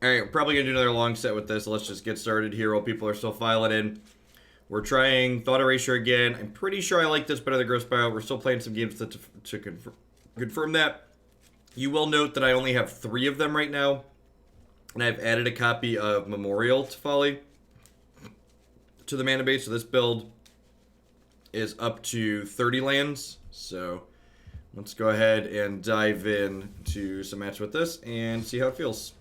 Alright, we're probably going to do another long set with this, so let's just get started here while people are still filing in. We're trying Thought Erasure again. I'm pretty sure I like this better than Growth Spiral. We're still playing some games to confirm that. You will note that I only have 3 of them right now, and I've added a copy of Memorial to Folly to the mana base, so this build is up to 30 lands. So let's go ahead and dive in to some match with this and see how it feels.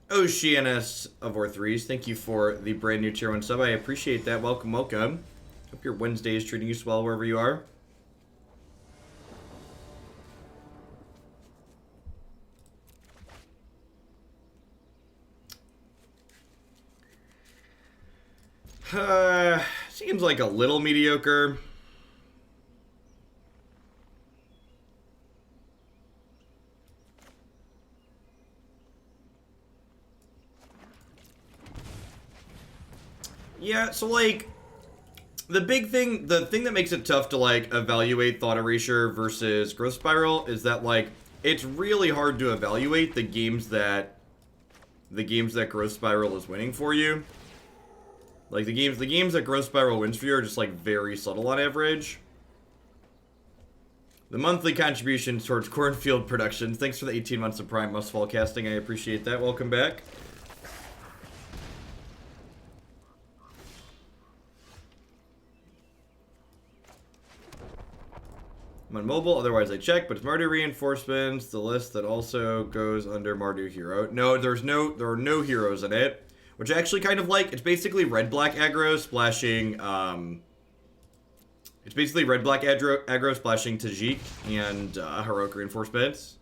Oceanus of Or3s, thank you for the brand new tier 1 sub. I appreciate that. Welcome, welcome. Hope your Wednesday is treating you well wherever you are. Seems like a little mediocre. Yeah, so like, the thing that makes it tough to like evaluate Thought Erasure versus Growth Spiral is that like, it's really hard to evaluate the games that Growth Spiral is winning for you. Like the games that Growth Spiral wins for you are just like very subtle on average. The monthly contributions towards Cornfield Productions. Thanks for the 18 months of Prime Mustfall casting. I appreciate that. Welcome back. I'm on mobile, otherwise I check, but it's Mardu Reinforcements, the list that also goes under Mardu Hero. No, there are no heroes in it, which I actually kind of like. It's basically red-black aggro splashing, it's basically red-black aggro splashing Tajik and Heroic Reinforcements.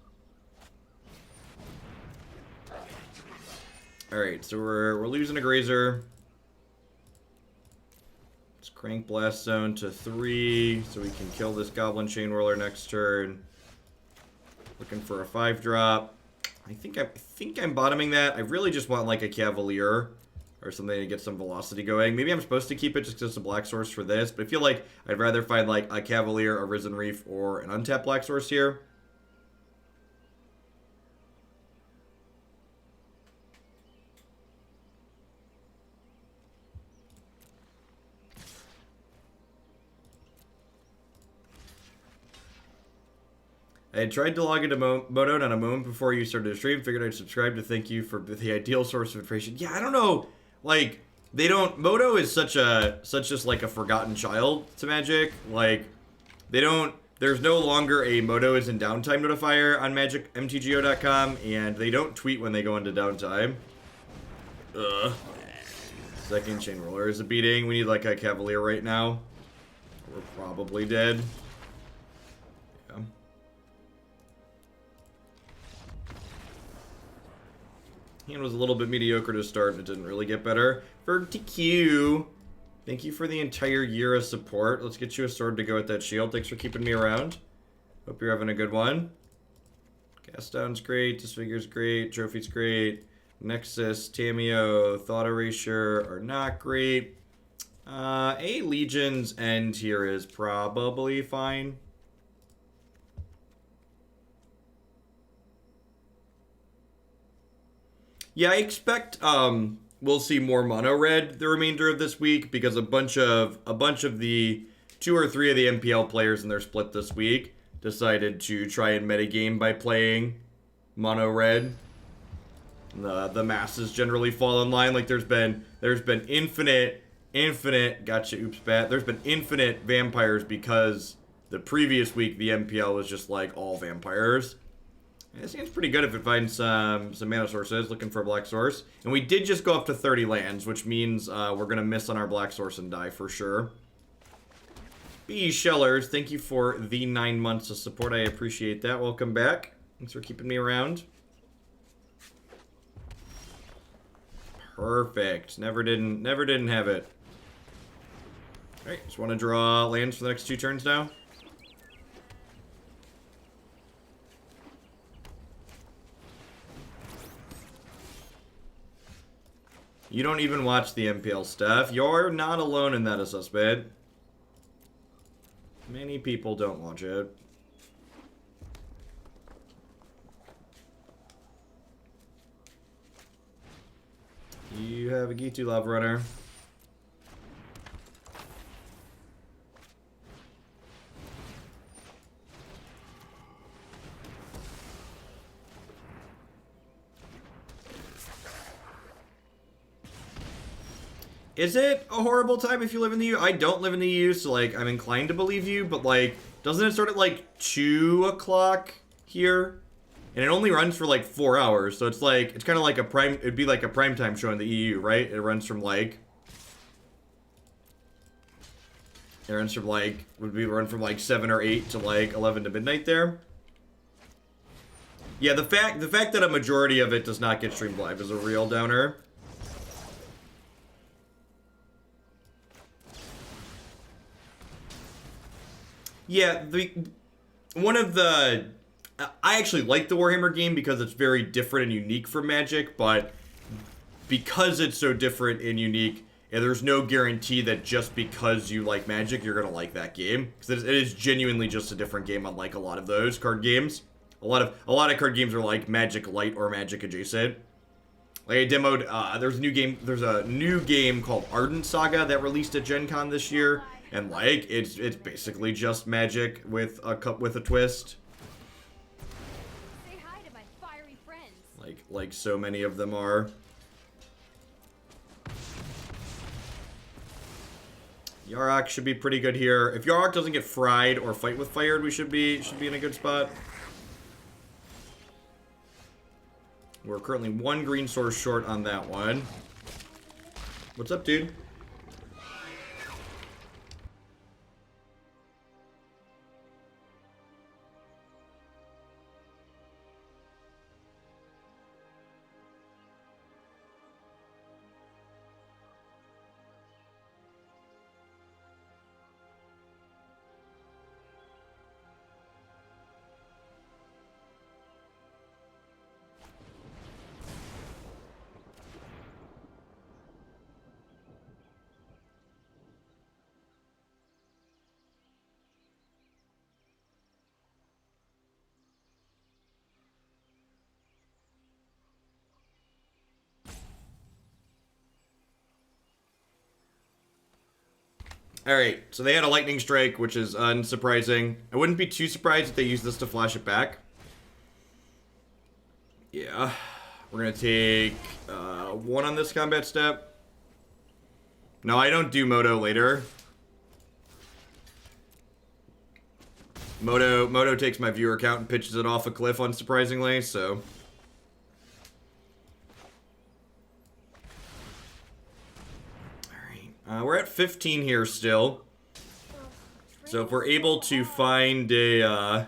Alright, so we're losing a Grazer. Crank Blast Zone to 3, so we can kill this Goblin Chain Whirler next turn. Looking for a 5-drop. I think I'm bottoming that. I really just want like a Cavalier or something to get some velocity going. Maybe I'm supposed to keep it just because it's a black source for this, but I feel like I'd rather find like a Cavalier, a Risen Reef, or an untapped black source here. I had tried to log into Moto on a moment before you started the stream. Figured I'd subscribe to thank you for the ideal source of information. Yeah, I don't know. Like, they don't... Moto is such just like a forgotten child to Magic. Like, they don't... There's no longer a Moto is in downtime notifier on MagicMTGO.com, and they don't tweet when they go into downtime. Ugh. Second Chain Roller is a beating. We need like a Cavalier right now. We're probably dead. Hand was a little bit mediocre to start, and it didn't really get better. VertiQ, thank you for the entire year of support. Let's get you a sword to go with that shield. Thanks for keeping me around. Hope you're having a good one. Cast Down's great. Disfigure's great. Trophy's great. Nexus, Tamiyo, Thought Erasure are not great. A Legion's End here is probably fine. Yeah, I expect we'll see more mono red the remainder of this week because a bunch of the 2 or 3 of the MPL players in their split this week decided to try and metagame by playing mono red. The masses generally fall in line. Like there's been infinite gotcha oops bat. There's been infinite vampires because the previous week the MPL was just like all vampires. It seems pretty good if it finds some mana sources. Looking for a black source. And we did just go up to 30 lands, which means we're going to miss on our black source and die for sure. B. Shellers, thank you for the 9 months of support. I appreciate that. Welcome back. Thanks for keeping me around. Perfect. Never didn't have it. Alright, just want to draw lands for the next 2 turns now. You don't even watch the MPL stuff. You're not alone in that assessment. Many people don't watch it. You have a Gitu Love Runner. Is it a horrible time if you live in the EU? I don't live in the EU, so, like, I'm inclined to believe you, but, like, doesn't it start at, like, 2 o'clock here? And it only runs for, like, 4 hours, so it's, like, it's kind of like a prime, it'd be like a primetime show in the EU, right? It runs from, like, would be run from, like, 7 or 8 to, like, 11 to midnight there. Yeah, the fact that a majority of it does not get streamed live is a real downer. Yeah, one of the... I actually like the Warhammer game because it's very different and unique from Magic, but because it's so different and unique, and there's no guarantee that just because you like Magic, you're going to like that game. Because it is genuinely just a different game, unlike a lot of those card games. A lot of card games are like Magic Light or Magic adjacent. Like I demoed, there's a new game called Ardent Saga that released at Gen Con this year. And like, it's basically just Magic with a twist. Say hi to my fiery friends. Like so many of them are. Yarok should be pretty good here. If Yarok doesn't get fried or fight with fired, we should be in a good spot. We're currently 1 green source short on that one. What's up, dude? Alright, so they had a lightning strike, which is unsurprising. I wouldn't be too surprised if they use this to flash it back. Yeah. We're gonna take 1 on this combat step. No, I don't do Moto later. Moto takes my viewer count and pitches it off a cliff, unsurprisingly, so... we're at 15 here still. So if we're able to find a,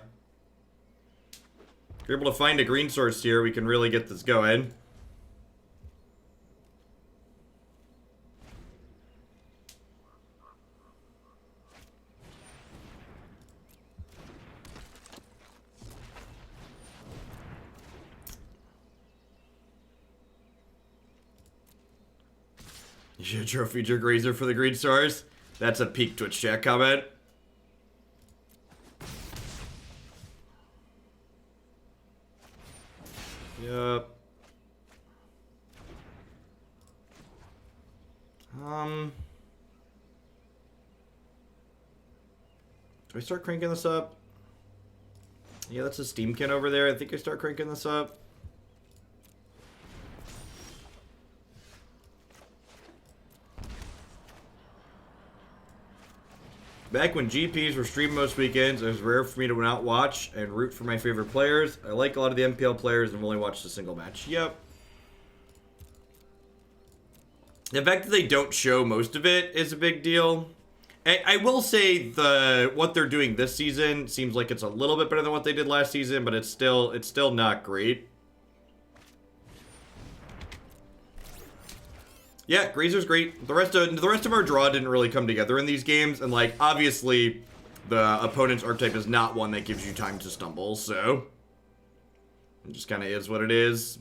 green source here, we can really get this going. You should trophy your Grazer for the green stars. That's a peak Twitch chat comment. Yep. Do I start cranking this up? Yeah, that's a Steamkin over there. I think I start cranking this up. Back when GPs were streamed most weekends, it was rare for me to not watch and root for my favorite players. I like a lot of the MPL players and have only watched a single match. Yep. The fact that they don't show most of it is a big deal. I will say what they're doing this season seems like it's a little bit better than what they did last season, but it's still not great. Yeah, Grazer's great. The rest of our draw didn't really come together in these games, and like obviously the opponent's archetype is not one that gives you time to stumble, so it just kind of is what it is.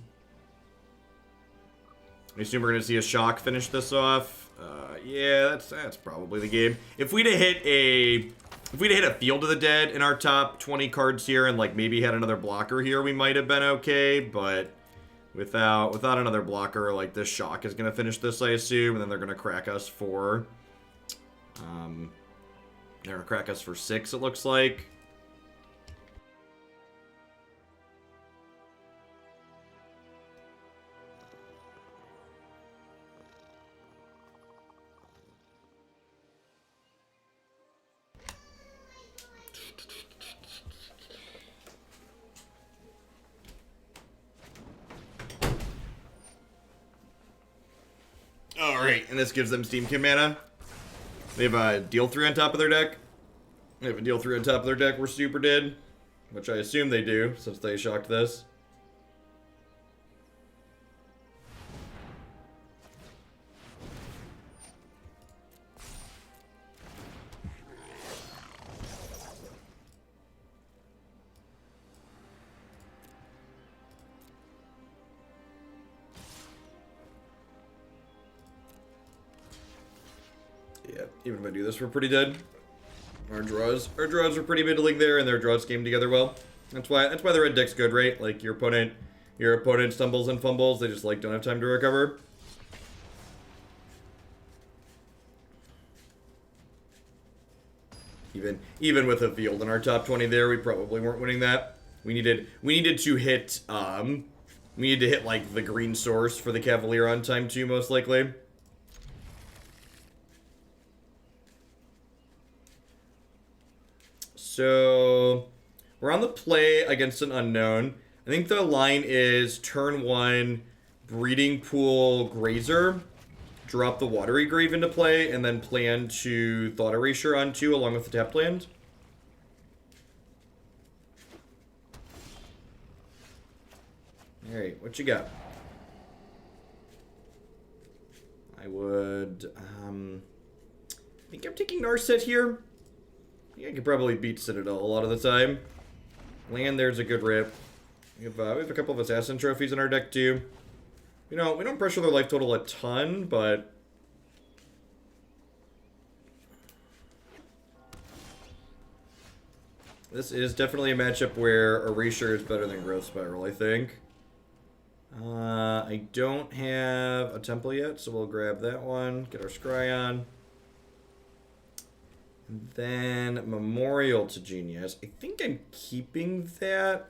I assume we're gonna see a shock finish this off. Yeah, that's probably the game. If we'd have hit a If we'd hit a Field of the Dead in our top 20 cards here and, like, maybe had another blocker here, we might have been okay, but without another blocker, like, this Shock is going to finish this, I assume, and then they're going to crack us for, they're going to crack us for 6, it looks like. Alright, and this gives them Steam Kin mana. They have a deal 3 on top of their deck. They have a deal 3 on top of their deck where Super did, which I assume they do, since they shocked this. Yeah, even if I do this, we're pretty dead. Our draws are pretty middling there, and their draws came together well. That's why the red deck's good, right? Like your opponent stumbles and fumbles, they just like don't have time to recover. Even with a field in our top 20 there, we probably weren't winning that. We needed to hit like the green source for the Cavalier on time too, most likely. So, we're on the play against an unknown. I think the line is turn 1, Breeding Pool Grazer, drop the Watery Grave into play, and then plan to Thought Erasure on 2 along with the tapped land. Alright, what you got? I would, I think I'm taking Narset here. Yeah, I could probably beat Citadel a lot of the time. Land there's a good rip. We have a couple of Assassin trophies in our deck too. You know, we don't pressure their life total a ton, but this is definitely a matchup where Erasure is better than Growth Spiral, I think. I don't have a Temple yet, so we'll grab that one. Get our Scry on. And then Memorial to Genius. I think I'm keeping that.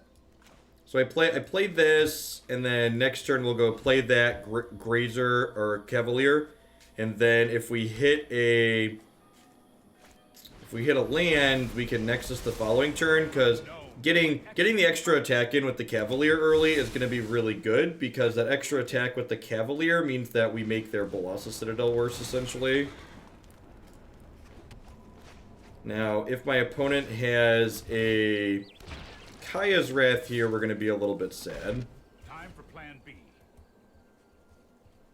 So I played this, and then next turn we'll go play that Grazer or Cavalier, and then if we hit a land, we can Nexus the following turn, because getting the extra attack in with the Cavalier early is going to be really good, because that extra attack with the Cavalier means that we make their Balasa Citadel worse, essentially. Now, if my opponent has a Kaya's Wrath here, we're going to be a little bit sad. Time for plan B.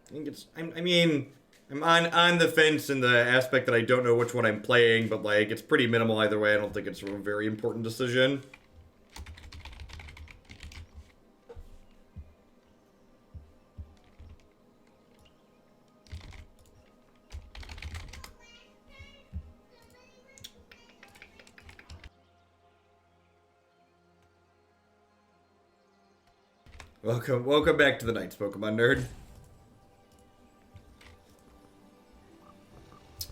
I think it's, I'm on the fence in the aspect that I don't know which one I'm playing, but like, it's pretty minimal either way. I don't think it's a very important decision. Welcome back to the Knights, Pokemon Nerd.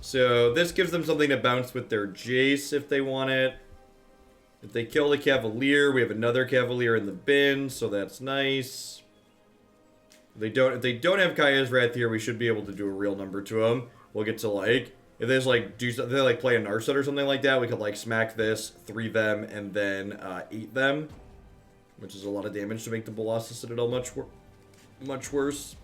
So this gives them something to bounce with their Jace if they want it. If they kill the Cavalier, we have another Cavalier in the bin, so that's nice. If they don't have Kaya's Wrath here, we should be able to do a real number to them. We'll get to like, if they just like do something, they like play a Narset or something like that, we could like smack this, 3 them, and then 8 them. Which is a lot of damage to make the Balasa Citadel much worse.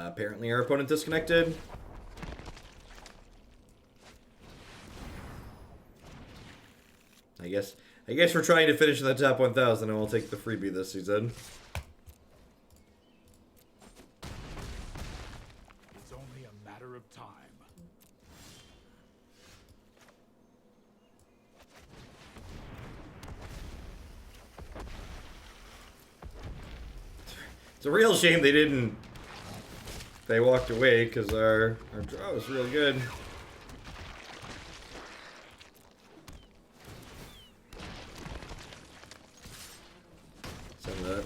Apparently our opponent disconnected. I guess we're trying to finish in the top 1,000 and we'll take the freebie this season. It's only a matter of time. It's a real shame they walked away because our draw was really good.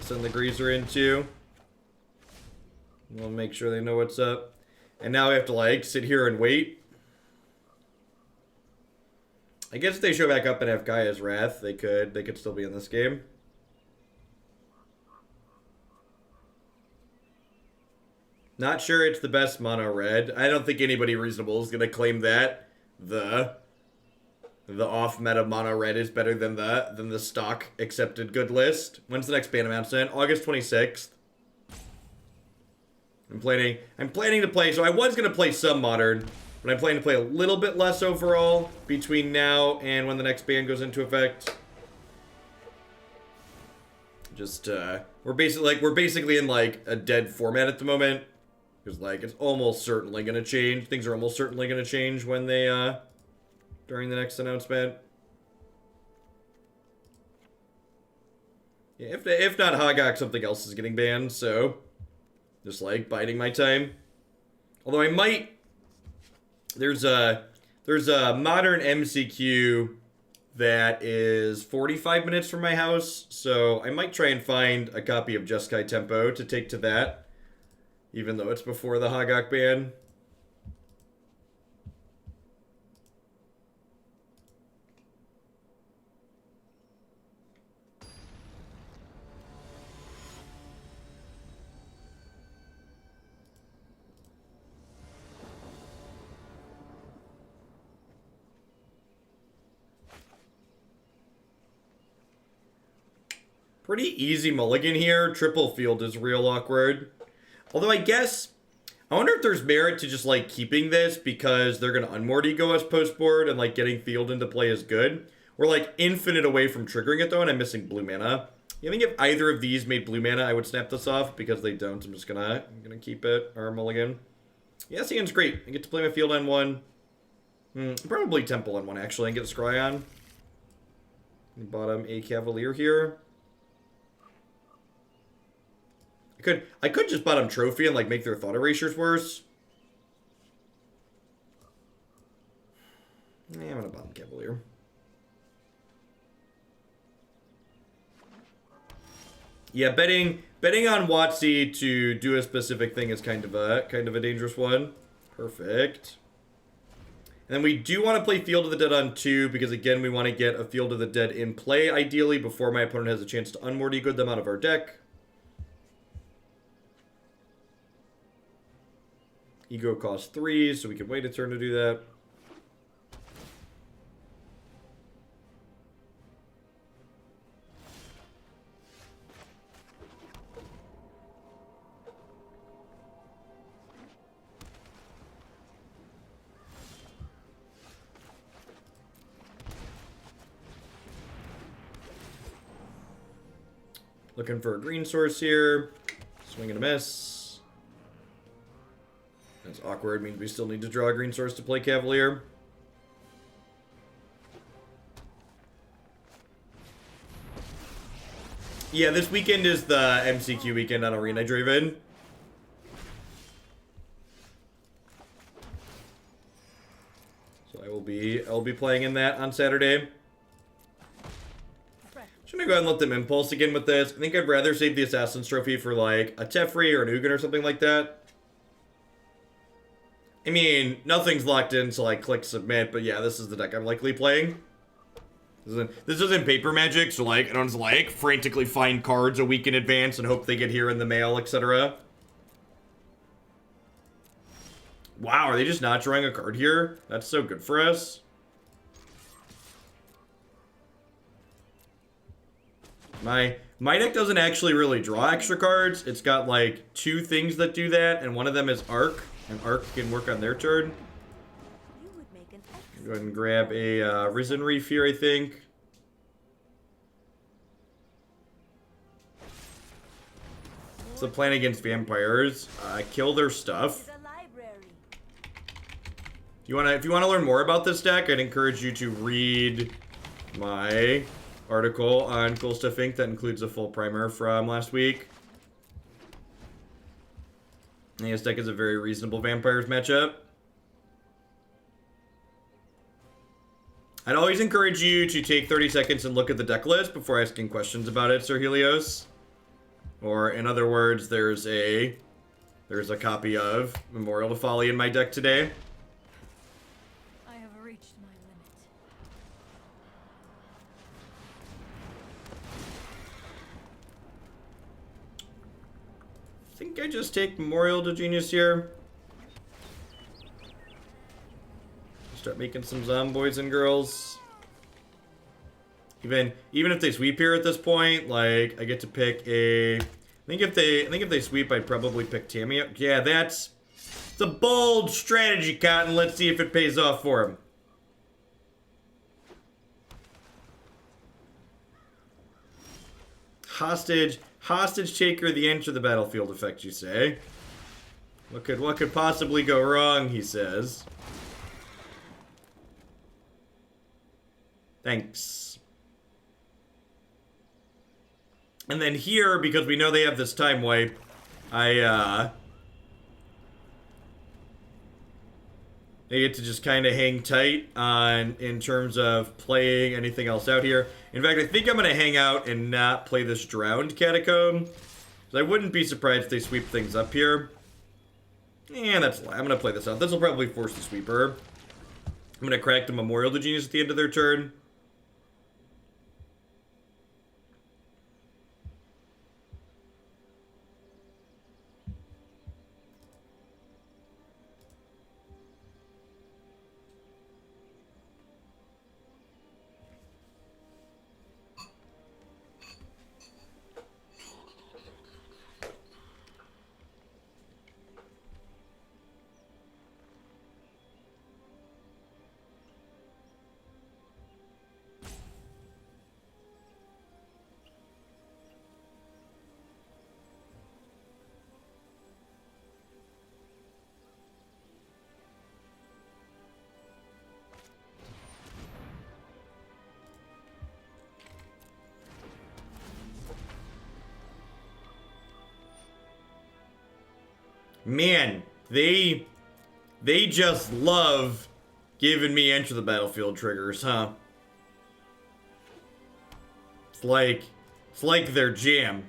Send the Grazer in too. We'll make sure they know what's up. And now we have to like sit here and wait. I guess if they show back up and have Gaia's Wrath, they could still be in this game. Not sure it's the best mono red. I don't think anybody reasonable is gonna claim that the off meta mono red is better than the stock accepted good list. When's the next ban announcement? August 26th. I'm planning to play, so I was gonna play some modern, but I'm planning to play a little bit less overall between now and when the next ban goes into effect. Just we're basically in like a dead format at the moment. Because like it's almost certainly gonna change. Things are almost certainly gonna change when they during the next announcement. Yeah, if not Hogok, something else is getting banned, so just like biding my time. Although I might there's a modern MCQ that is 45 minutes from my house, so I might try and find a copy of Jeskai Tempo to take to that, even though it's before the Hogok ban. Pretty easy mulligan here. Triple field is real awkward. Although I wonder if there's merit to just like keeping this because they're going to unmoored ego us post board and like getting field into play is good. We're like infinite away from triggering it though, and I'm missing blue mana. I think if either of these made blue mana, I would snap this off. Because they don't, I'm gonna keep it, or mulligan. Yeah, this hand's great. I get to play my field on one. Probably Temple on one actually, and get a Scry on. Bottom a Cavalier here. I could just bottom Trophy and like make their Thought Erasures worse. Yeah, I'm gonna bottom Cavalier. Yeah, betting on WotC to do a specific thing is kind of a dangerous one. Perfect. And then we do want to play Field of the Dead on 2 because again we want to get a Field of the Dead in play ideally before my opponent has a chance to unmoored ego them out of our deck. Ego costs 3, so we can wait a turn to do that. Looking for a green source here. Swing and a miss. That's awkward, means we still need to draw a green source to play Cavalier. Yeah, this weekend is the MCQ weekend on Arena Draven. So I'll be playing in that on Saturday. Should I go ahead and let them impulse again with this? I think I'd rather save the Assassin's Trophy for like a Teferi or an Ugin or something like that. I mean, nothing's locked in, so I click submit, but yeah, this is the deck I'm likely playing. This isn't paper magic, so like, I don't just like frantically find cards a week in advance and hope they get here in the mail, etc. Wow, are they just not drawing a card here? That's so good for us. My deck doesn't actually really draw extra cards. It's got like 2 things that do that, and one of them is Arc. And Arc can work on their turn. Go ahead and grab a Risen Reef here, I think. the plan against vampires. Kill their stuff. If you wanna learn more about this deck, I'd encourage you to read my article on Cool Stuff Inc. that includes a full primer from last week. And this deck is a very reasonable vampires matchup. I'd always encourage you to take 30 seconds and look at the deck list before asking questions about it, Sir Helios. Or, in other words, there's a copy of Memorial to Folly in my deck today. I have reached my limit. I think I just take Memorial to Genius here. Start making some zomboids and girls. Even if they sweep here at this point, like I get to pick a. I think if they sweep, I'd probably pick Tamiyo. Yeah, it's a bold strategy, Cotton. Let's see if it pays off for him. Hostage taker, the enter the battlefield effect, you say? What could possibly go wrong? He says. Thanks. And then here, because we know they have this time wipe, they get to just kind of hang tight in terms of playing anything else out here. In fact, I think I'm going to hang out and not play this Drowned Catacomb. I wouldn't be surprised if they sweep things up here. And I'm going to play this out. This will probably force the sweeper. I'm going to crack the Memorial to Genius at the end of their turn. Man, they just love giving me enter the battlefield triggers, huh? It's like their jam.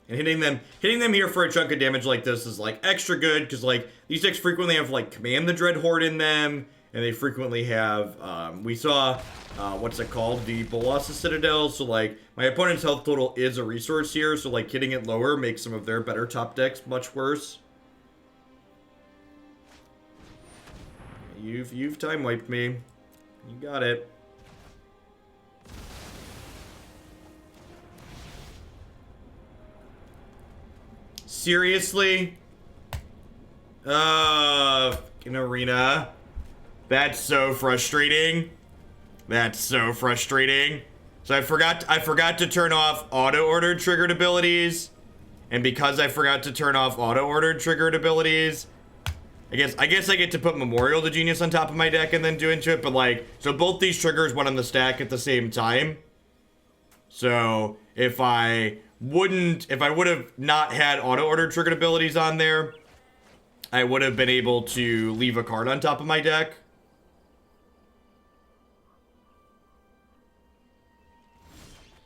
And hitting them here for a chunk of damage like this is like extra good because like these decks frequently have like Command the Dread Horde in them, and they frequently have we saw what's it called, the Bolas' Citadel. So like my opponent's health total is a resource here, so like hitting it lower makes some of their better top decks much worse. You've time wiped me. You got it. Seriously? In arena. That's so frustrating. That's so frustrating. So I forgot to turn off auto-ordered triggered abilities. And because I forgot to turn off auto-ordered triggered abilities, I guess I get to put Memorial to Genius on top of my deck and then do into it, but like, so both these triggers went on the stack at the same time. So if I would have not had auto-order triggered abilities on there, I would have been able to leave a card on top of my deck.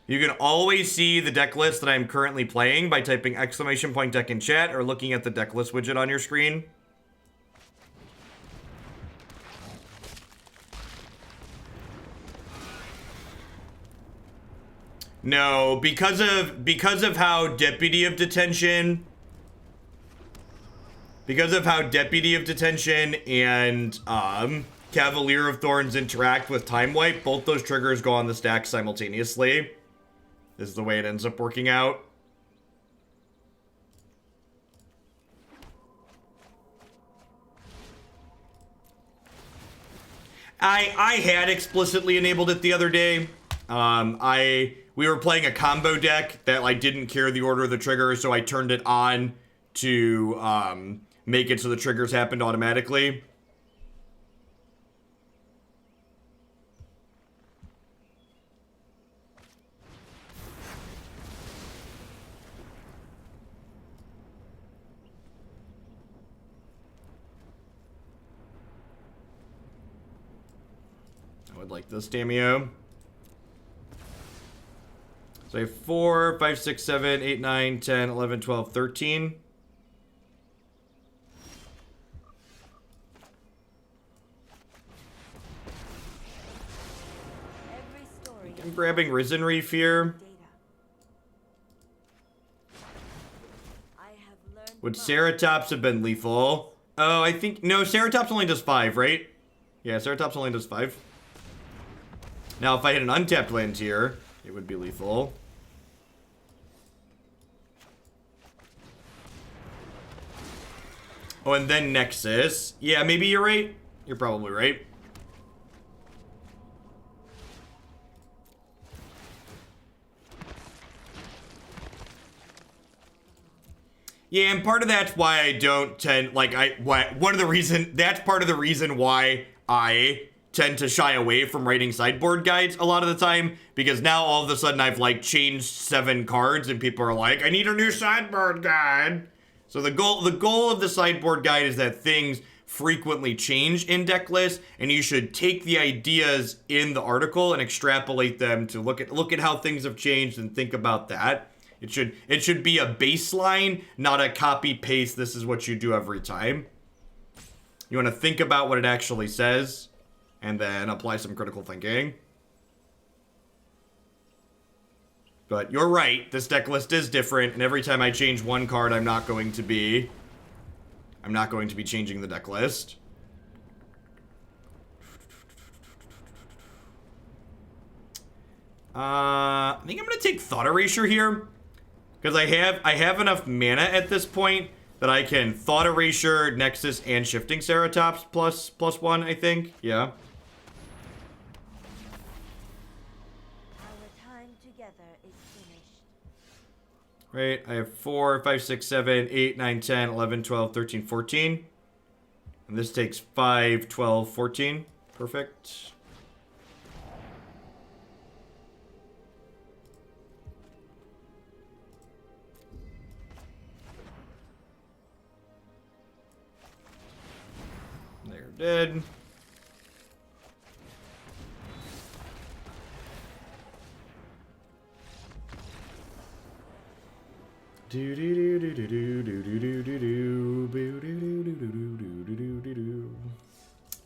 You can always see the deck list that I'm currently playing by typing !deck in chat or looking at the deck list widget on your screen. No, because of how Deputy of Detention and Cavalier of Thorns interact with Time Wipe, both those triggers go on the stack simultaneously. This is the way it ends up working out. I had explicitly enabled it the other day. We were playing a combo deck that like didn't care the order of the triggers, so I turned it on to make it so the triggers happened automatically. I would like this, Tamiyo. So I have 4, 5, 6, 7, 8, 9, 10, 11, 12, 13. I'm grabbing Risen Reef here. Would Ceratops have been lethal? Oh, I think... No, Ceratops only does 5, right? Yeah, Ceratops only does 5. Now, if I hit an untapped land here, it would be lethal. Oh, and then Nexus. Yeah, maybe you're right. You're probably right. Yeah, and part of that's why I don't tend, like, that's part of the reason why I tend to shy away from writing sideboard guides a lot of the time, because now all of a sudden I've, like, changed 7 cards and people are like, I need a new sideboard guide. So the goal of the sideboard guide is that things frequently change in deck lists, and you should take the ideas in the article and extrapolate them to look at how things have changed and think about that. It should be a baseline, not a copy paste. This is what you do every time. You want to think about what it actually says and then apply some critical thinking. But you're right, this deck list is different, and every time I change one card, I'm not going to be changing the deck list. I think I'm gonna take Thought Erasure here, because I have enough mana at this point that I can Thought Erasure, Nexus, and Shifting Ceratops plus 1, I think. Yeah. Right, I have 4, 5, 6, 7, 8, 9, 10, 11, 12, 13, 14. And this takes 5, 12, 14. Perfect. They're dead.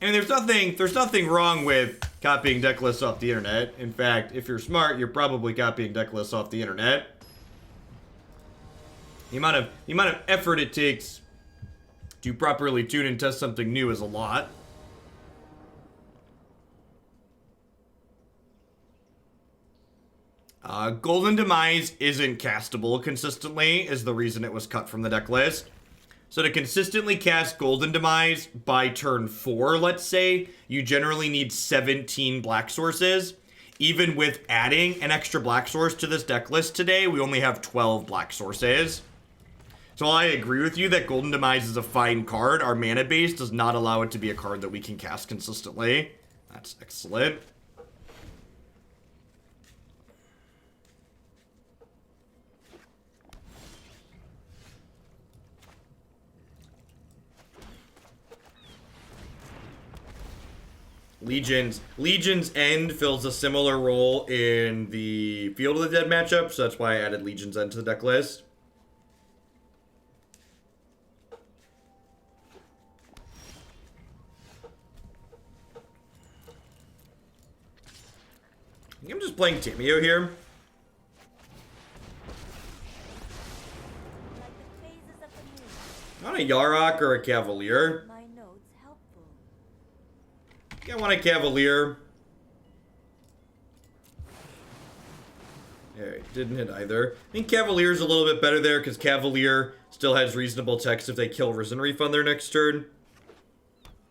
And there's nothing wrong with copying deck lists off the internet. In fact, if you're smart, you're probably copying deck lists off the internet. The amount of effort it takes to properly tune and test something new is a lot. Golden Demise isn't castable consistently, is the reason it was cut from the deck list. So to consistently cast Golden Demise by turn 4, let's say, you generally need 17 black sources. Even with adding an extra black source to this deck list today, we only have 12 black sources. So while I agree with you that Golden Demise is a fine card, our mana base does not allow it to be a card that we can cast consistently. That's excellent. Legion's End fills a similar role in the Field of the Dead matchup, so that's why I added Legion's End to the deck list. I think I'm just playing Tamiyo here. a Yarok or a Cavalier? My notes helpful. I think I want a Cavalier. Alright, didn't hit either. I think Cavalier's a little bit better there because Cavalier still has reasonable text if they kill Risen Reef on their next turn.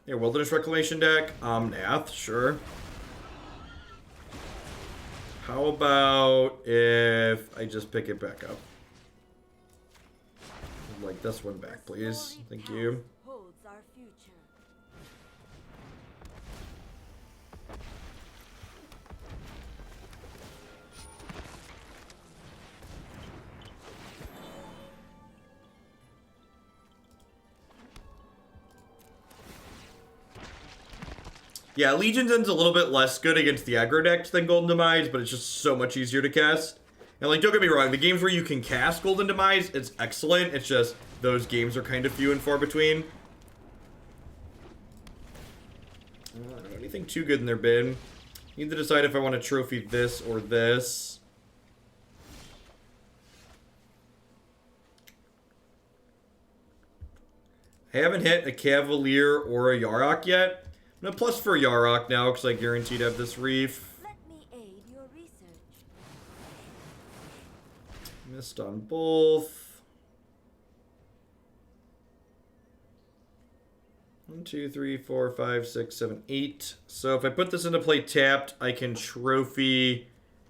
Yeah, Wilderness Reclamation deck. Omnath, sure. How about if I just pick it back up? I'd like this one back, please. Thank you. Holds our future. Yeah, Legion's End's a little bit less good against the aggro decks than Golden Demise, but it's just so much easier to cast. And, like, don't get me wrong, the games where you can cast Golden Demise, it's excellent. It's just those games are kind of few and far between. I don't have anything too good in their bin. Need to decide if I want to trophy this or this. I haven't hit a Cavalier or a Yarok yet. I'm gonna plus for Yarok now because I guaranteed to have this Reef. Let me aid your research. Missed on both. 1, 2, 3, 4, 5, 6, 7, 8. So if I put this into play tapped, I can trophy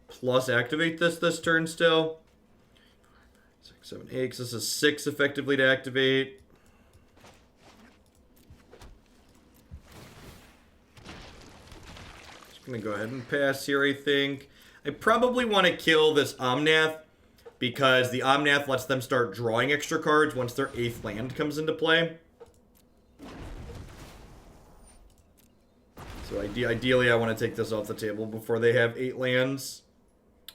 plus activate this turn still. 6, 7, 8. Because this is 6 effectively to activate. Gonna go ahead and pass here, I think. I probably want to kill this Omnath because the Omnath lets them start drawing extra cards once their 8th land comes into play. So ideally I want to take this off the table before they have 8 lands.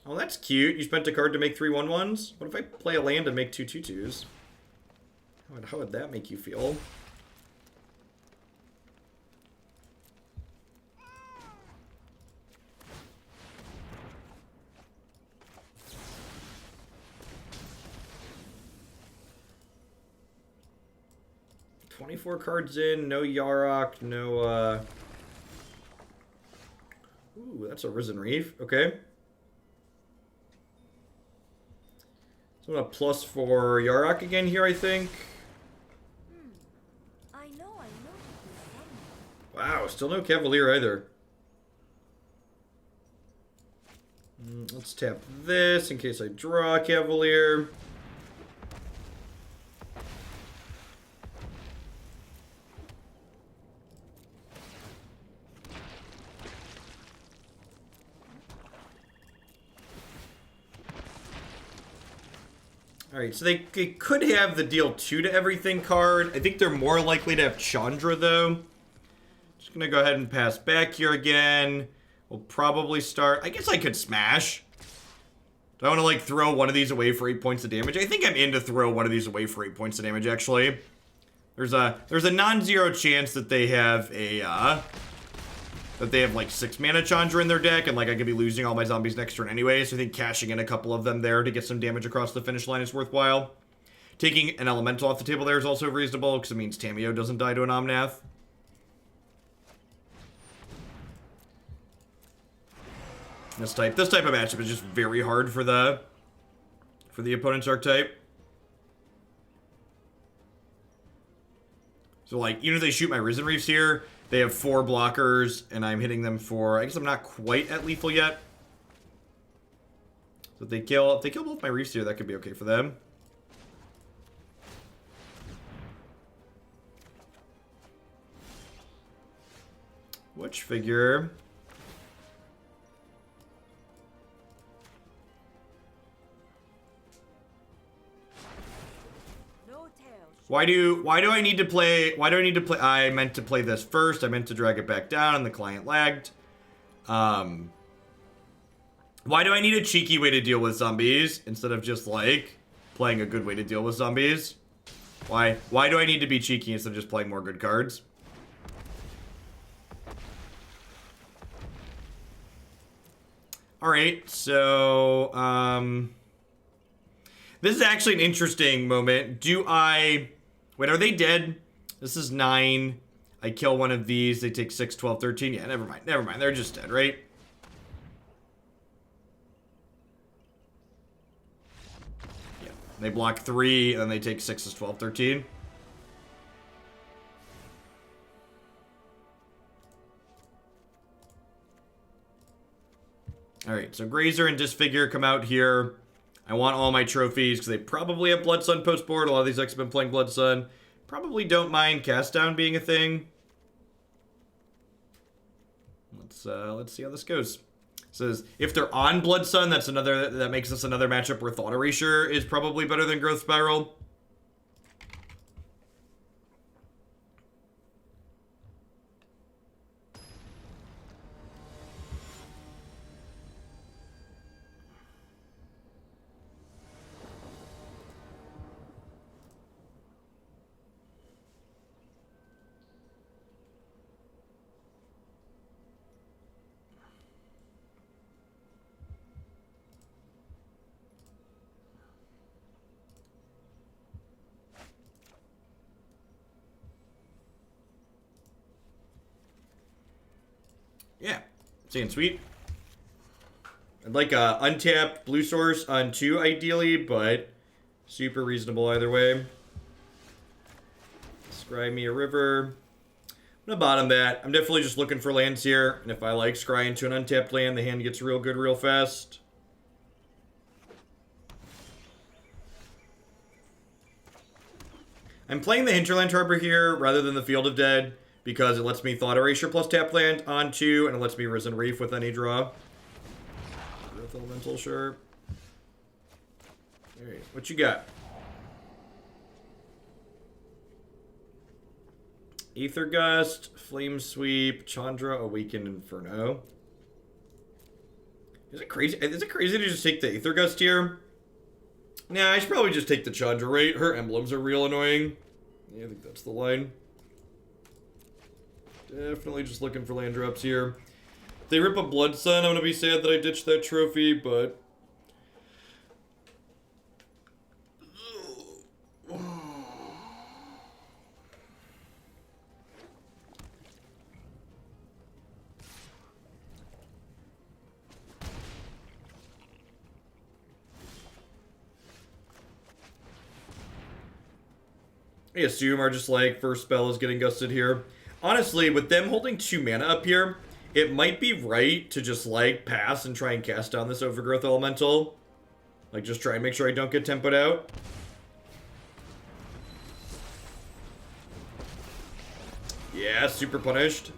Oh, that's cute. You spent a card to make 3 1/1s? What if I play a land and make 2 2/2s? How would that make you feel? $24 cards in, no Yarok, no, Ooh, that's a Risen Reef, okay. So I'm gonna plus for Yarok again here, I think. I know this Wow, still no Cavalier either. Let's tap this in case I draw a Cavalier. Alright, so they could have the deal 2 to everything card. I think they're more likely to have Chandra, though. Just gonna go ahead and pass back here again. We'll probably start... I guess I could smash. Do I want to, like, throw one of these away for 8 points of damage? I think I'm in to throw one of these away for 8 points of damage, actually. There's a non-zero chance that they have a, like 6 mana Chandra in their deck, and like I could be losing all my zombies next turn anyway, so I think cashing in a couple of them there to get some damage across the finish line is worthwhile. Taking an elemental off the table there is also reasonable, because it means Tamiyo doesn't die to an Omnath. This type of matchup is just very hard for the opponent's archetype. So like, even if they shoot my Risen Reefs here, they have 4 blockers, and I'm hitting them for... I guess I'm not quite at lethal yet. So if they kill both my Reefs here, that could be okay for them. Which figure? Why do I need to play... I meant to play this first. I meant to drag it back down, and the client lagged. Why do I need a cheeky way to deal with zombies instead of just, like, playing a good way to deal with zombies? Why do I need to be cheeky instead of just playing more good cards? Alright, so, this is actually an interesting moment. Do I Wait, are they dead? This is 9. I kill one of these. They take 6, 12, 13. Yeah, never mind. Never mind. They're just dead, right? Yeah. They block 3, and then they take 6, 12, 13. Alright, so Grazer and Disfigure come out here. I want all my trophies, because they probably have Blood Sun post board. A lot of these decks have been playing Blood Sun. Probably don't mind Cast Down being a thing. Let's see how this goes. It says, if they're on Blood Sun, that makes this another matchup where Thought Erasure is probably better than Growth Spiral. Yeah, seeing sweet. I'd like a untapped blue source on 2 ideally, but super reasonable either way. Scry me a river. I'm gonna bottom that. I'm definitely just looking for lands here, and if I like scry into an untapped land, the hand gets real good real fast. I'm playing the Hinterland Harbor here rather than the Field of Dead, because it lets me Thought Erasure plus tap land on 2, and it lets me Risen Reef with any draw. Growth Elemental, sure. Alright, what you got? Aether Gust, Flame Sweep, Chandra, Awakened Inferno. Is it crazy? Is it crazy to just take the Aether Gust here? Nah, I should probably just take the Chandra, right? Her emblems are real annoying. Yeah, I think that's the line. Definitely just looking for land drops here. If they rip a Blood Sun, I'm going to be sad that I ditched that trophy, but... I assume are just like, first spell is getting gusted here. Honestly, with them holding 2 mana up here, it might be right to just, like, pass and try and cast down this Overgrowth Elemental. Like, just try and make sure I don't get tempoed out. Yeah, super punished.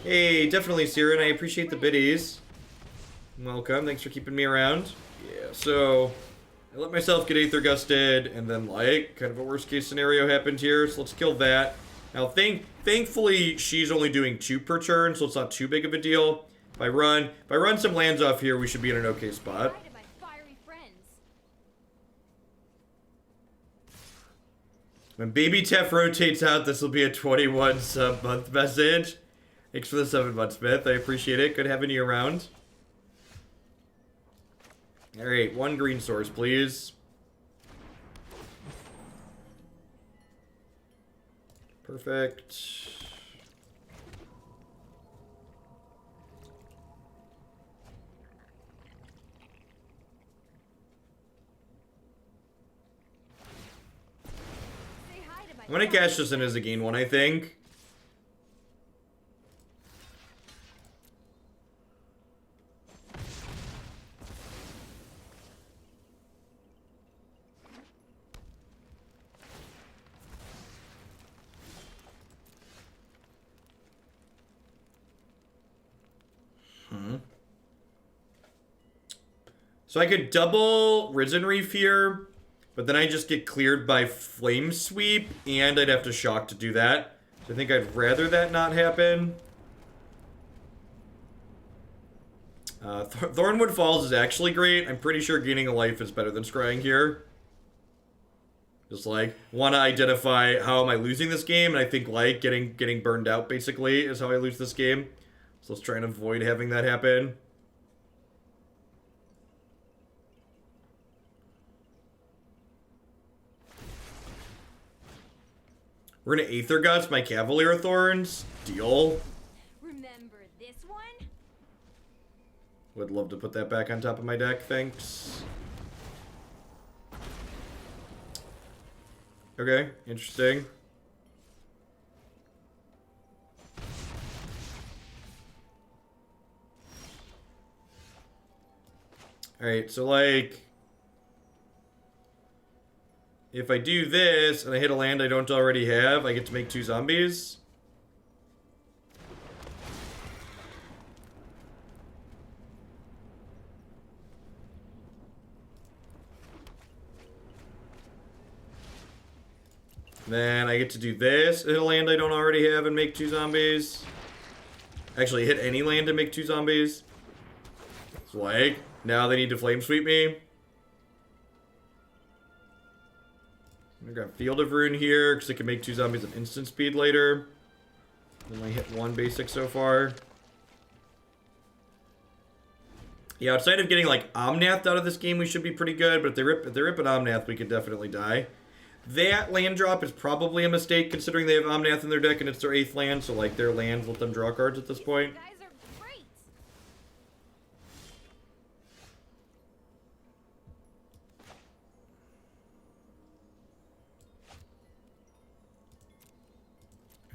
Hey, definitely, Siren. I appreciate the biddies. Welcome. Thanks for keeping me around. Yeah, so... I let myself get Aether Gusted, and then, like, kind of a worst-case scenario happened here, so let's kill that. Now, thankfully, she's only doing 2 per turn, so it's not too big of a deal. If I run some lands off here, we should be in an okay spot. When Baby Tef rotates out, this will be a 21 sub-month message. Thanks for the 7-month, Smith. I appreciate it. Good having you around. Alright, 1 green source, please. Perfect. I'm gonna cash this in as a gain 1, I think. So I could double Risen Reef here, but then I just get cleared by Flame Sweep, and I'd have to shock to do that. So I think I'd rather that not happen. Thornwood Falls is actually great. I'm pretty sure gaining a life is better than scrying here. Just like, want to identify how am I losing this game, and I think like getting burned out basically is how I lose this game. So let's try and avoid having that happen. We're gonna Aether Guts my Cavalier of Thorns. Deal. Remember this one? Would love to put that back on top of my deck, thanks. Okay, interesting. Alright, so like... if I do this, and I hit a land I don't already have, I get to make 2 zombies. Then I get to do this, hit a land I don't already have and make 2 zombies. Actually, hit any land and make 2 zombies. It's like, now they need to flame sweep me. I got Field of Ruin here, because I can make 2 zombies at instant speed later. Only hit 1 basic so far. Yeah, outside of getting like Omnath out of this game, we should be pretty good. But if they rip an Omnath, we could definitely die. That land drop is probably a mistake, considering they have Omnath in their deck and it's their 8th land. So like their lands let them draw cards at this point. You guys are great.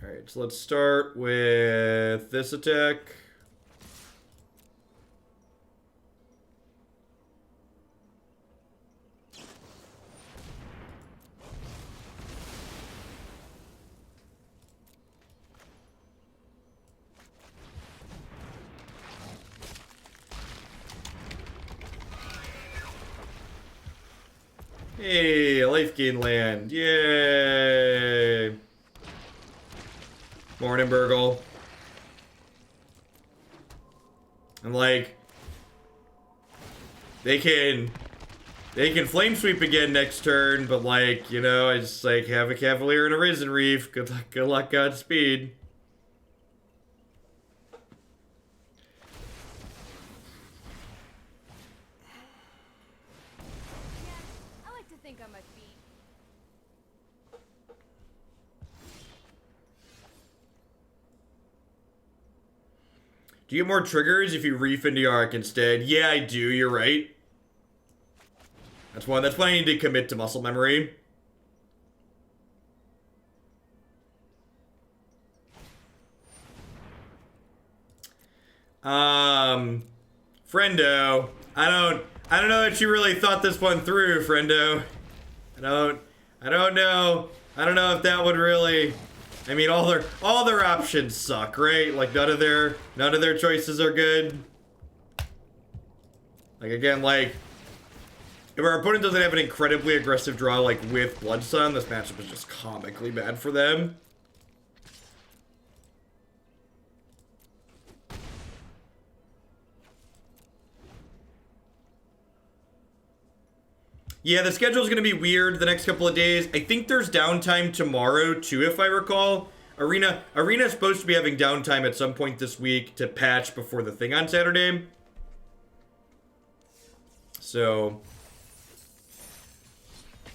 Alright, so let's start with this attack. Hey, life gain land. Yay! Morning, Burgle. And like, they can flame sweep again next turn, but like, you know, I just like have a Cavalier and a Risen Reef. Good luck, Godspeed. I like to think on my feet. Do you get more triggers if you reef into Yarok instead? Yeah, I do. You're right. That's why I need to commit to muscle memory. Friendo, I don't know that you really thought this one through, Friendo. I don't know. I don't know if that would really. I mean, all their options suck, right? Like none of their choices are good. Like again, like if our opponent doesn't have an incredibly aggressive draw, like with Blood Sun, this matchup is just comically bad for them. Yeah, the schedule is going to be weird the next couple of days. I think there's downtime tomorrow, too, if I recall. Arena is supposed to be having downtime at some point this week to patch before the thing on Saturday. So,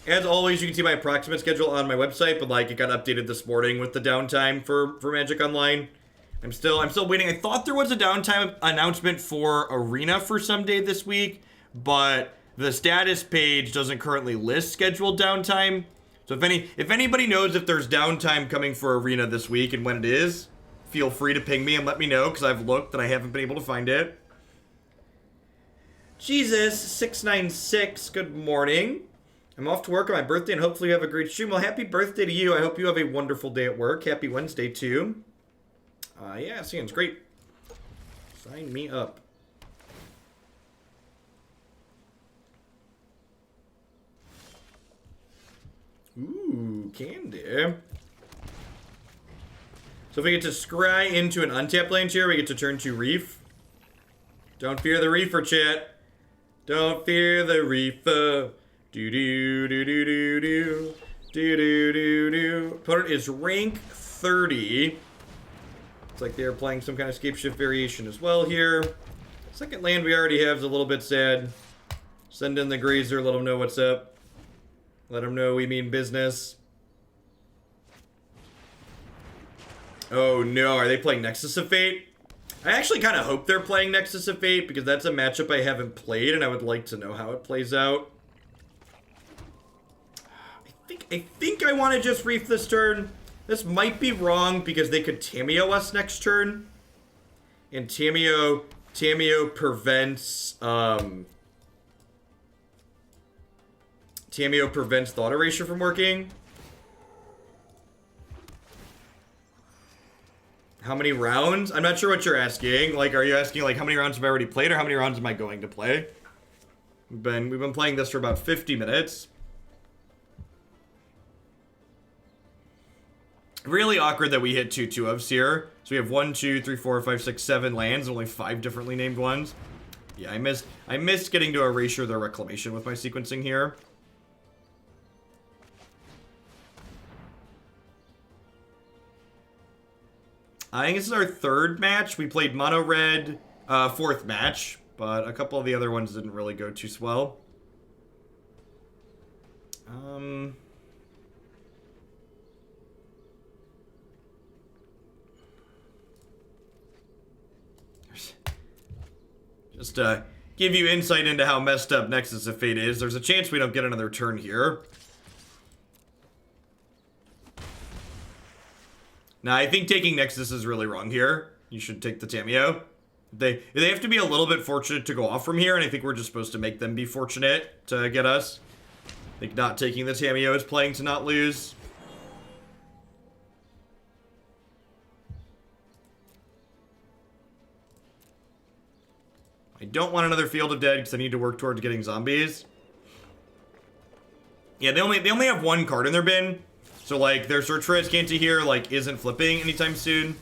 as always, you can see my approximate schedule on my website, but like it got updated this morning with the downtime for Magic Online. I'm still waiting. I thought there was a downtime announcement for Arena for some day this week, but the status page doesn't currently list scheduled downtime. So if anybody knows if there's downtime coming for Arena this week and when it is, feel free to ping me and let me know, because I've looked and I haven't been able to find it. Jesus, 696, good morning. I'm off to work on my birthday and hopefully you have a great stream. Well, happy birthday to you. I hope you have a wonderful day at work. Happy Wednesday, too. Yeah, sounds great. Sign me up. Ooh, candy. So if we get to scry into an untapped land here, we get to turn to Reef. Don't fear the Reefer, chat. Don't fear the Reefer. Do-do-do-do-do-do. Do-do-do-do. Opponent is rank 30. It's like they're playing some kind of Scape Shift variation as well here. Second land we already have is a little bit sad. Send in the Grazer, let them know what's up. Let them know we mean business. Oh no, are they playing Nexus of Fate? I actually kind of hope they're playing Nexus of Fate because that's a matchup I haven't played and I would like to know how it plays out. I think I want to just Reef this turn. This might be wrong because they could Tamiyo us next turn. And Tamiyo prevents Tamiyo prevents Thought Erasure from working. How many rounds? I'm not sure what you're asking. Like, are you asking, like, how many rounds have I already played or how many rounds am I going to play? We've been playing this for about 50 minutes. Really awkward that we hit 2 2-ofs here. So we have 1, 2, 3, 4, 5, 6, 7 lands, and only 5 differently named ones. Yeah, I missed getting to Erasure the Reclamation with my sequencing here. I think this is our 3rd match. We played Mono Red, 4th match, but a couple of the other ones didn't really go too swell. Just to give you insight into how messed up Nexus of Fate is, there's a chance we don't get another turn here. Now, I think taking Nexus is really wrong here. You should take the Tamiyo. They have to be a little bit fortunate to go off from here, and I think we're just supposed to make them be fortunate to get us. I think not taking the Tamiyo is playing to not lose. I don't want another Field of Dead because I need to work towards getting zombies. Yeah, they only have 1 card in their bin. So, like, their Search for Azcanta here, like, isn't flipping anytime soon.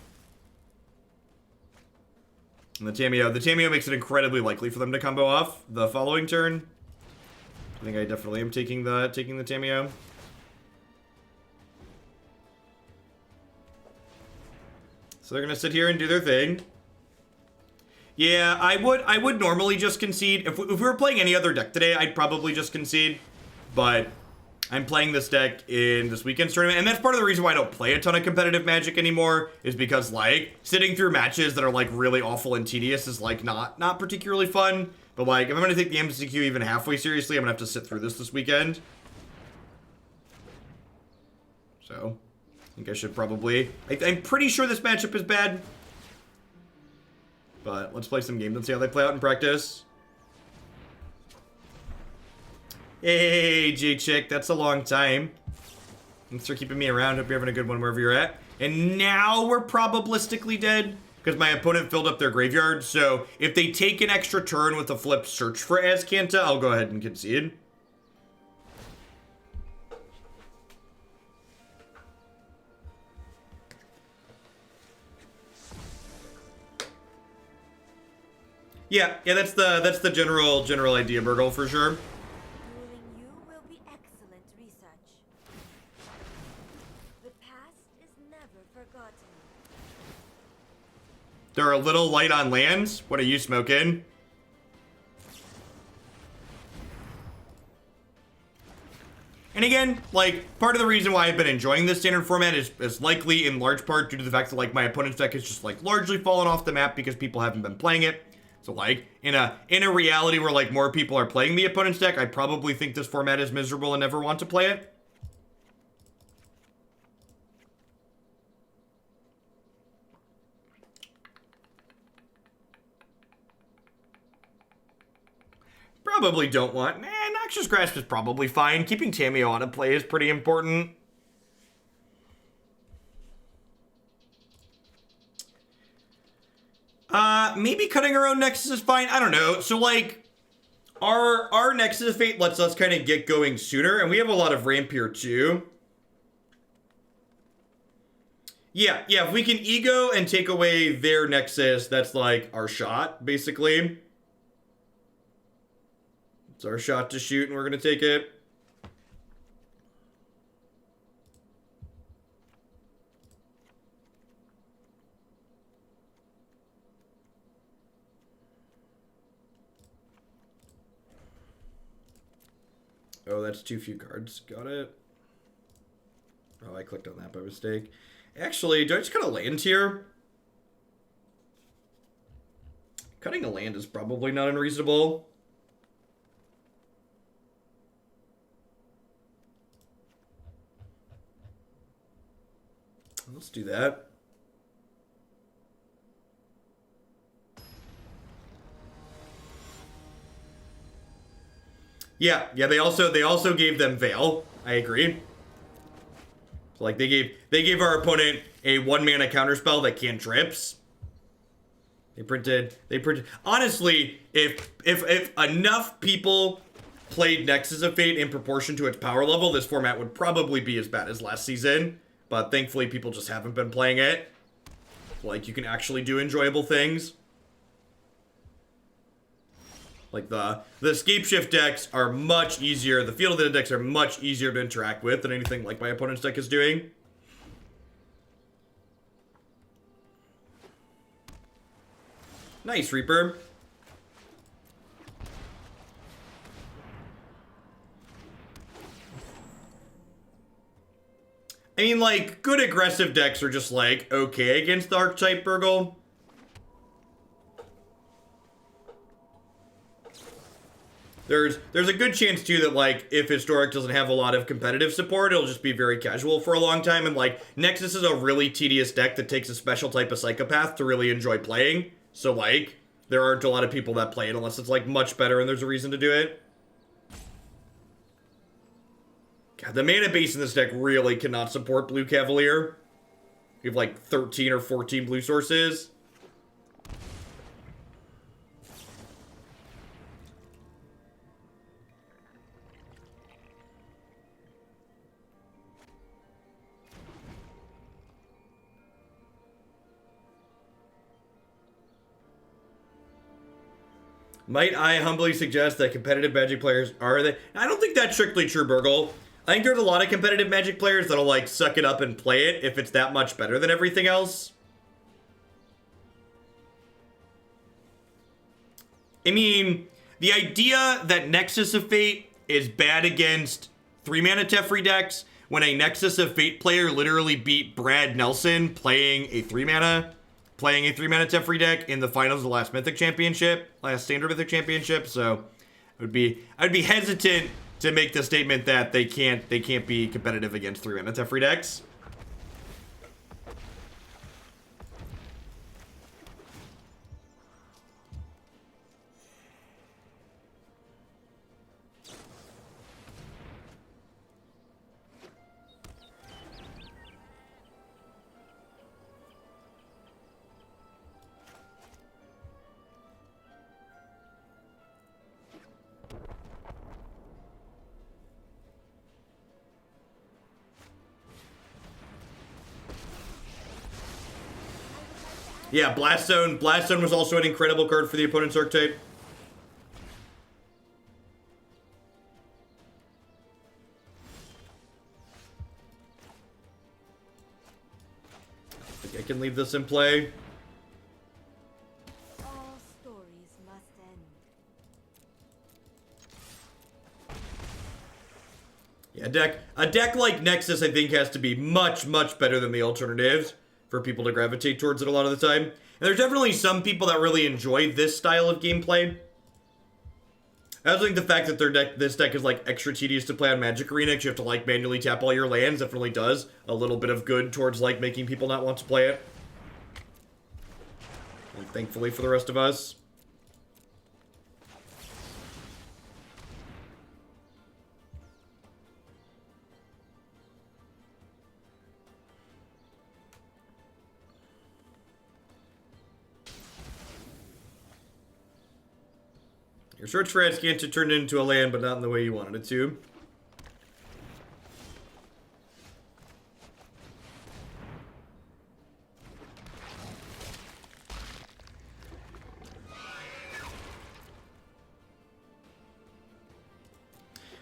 And the Tamiyo makes it incredibly likely for them to combo off the following turn. I think I definitely am taking the Tamiyo. So they're gonna sit here and do their thing. Yeah, I would normally just concede. If we were playing any other deck today, I'd probably just concede. But I'm playing this deck in this weekend's tournament, and that's part of the reason why I don't play a ton of competitive Magic anymore, is because, like, sitting through matches that are, like, really awful and tedious is, like, not particularly fun. But, like, if I'm gonna take the MCQ even halfway seriously, I'm gonna have to sit through this weekend. So, I think I should probably... I'm pretty sure this matchup is bad. But let's play some games and see how they play out in practice. Hey, J-Chick, that's a long time. Thanks for keeping me around. Hope you're having a good one wherever you're at. And now we're probabilistically dead because my opponent filled up their graveyard. So if they take an extra turn with a flip Search for Azcanta, I'll go ahead and concede. Yeah, that's the general idea, Burgle, for sure. They're a little light on lands. What are you smoking? And again, like, part of the reason why I've been enjoying this standard format is likely in large part due to the fact that, like, my opponent's deck has just, like, largely fallen off the map because people haven't been playing it. So, like, in a reality where, like, more people are playing the opponent's deck, I probably think this format is miserable and never want to play it. Probably don't want... Noxious Grasp is probably fine. Keeping Tamiyo out of play is pretty important. Maybe cutting our own Nexus is fine. I don't know. So, like, our Nexus of Fate lets us kind of get going sooner, and we have a lot of ramp here, too. Yeah, if we can ego and take away their Nexus, that's, like, our shot, basically. It's our shot to shoot, and we're going to take it. Oh, that's too few cards. Got it. Oh, I clicked on that by mistake. Actually, do I just cut a land here? Cutting a land is probably not unreasonable. Let's do that. Yeah, they also gave them Veil. I agree. So like they gave our opponent a 1-mana counterspell that cantrips. They printed honestly, if enough people played Nexus of Fate in proportion to its power level, this format would probably be as bad as last season. But thankfully people just haven't been playing it. Like you can actually do enjoyable things. Like the escape shift decks are much easier. The field of the decks are much easier to interact with than anything like my opponent's deck is doing. Nice, Reaper. I mean, like, good aggressive decks are just like, okay against the Archetype Burgle. There's a good chance, too, that, like, if Historic doesn't have a lot of competitive support, it'll just be very casual for a long time. And, like, Nexus is a really tedious deck that takes a special type of Psychopath to really enjoy playing. So, like, there aren't a lot of people that play it unless it's, like, much better and there's a reason to do it. God, the mana base in this deck really cannot support Blue Cavalier. You have, like, 13 or 14 blue sources. Might I humbly suggest that competitive Magic players are they? I don't think that's strictly true, Burgle. I think there's a lot of competitive Magic players that'll, like, suck it up and play it if it's that much better than everything else. I mean, the idea that Nexus of Fate is bad against 3-mana Teferi decks when a Nexus of Fate player literally beat Brad Nelson playing a 3-mana Teferi deck in the finals of the last Standard Mythic Championship. So I'd be hesitant to make the statement that they can't be competitive against 3-mana Teferi decks. Yeah, Blast Zone was also an incredible card for the opponent's archetype. I think I can leave this in play. All stories must end. Yeah, a deck like Nexus, I think, has to be much, much better than the alternatives for people to gravitate towards it a lot of the time. And there's definitely some people that really enjoy this style of gameplay. I also think the fact that this deck is, like, extra tedious to play on Magic Arena, because you have to, like, manually tap all your lands, definitely does a little bit of good towards, like, making people not want to play it. And thankfully for the rest of us. Your search for Azcanta turned into a land, but not in the way you wanted it to.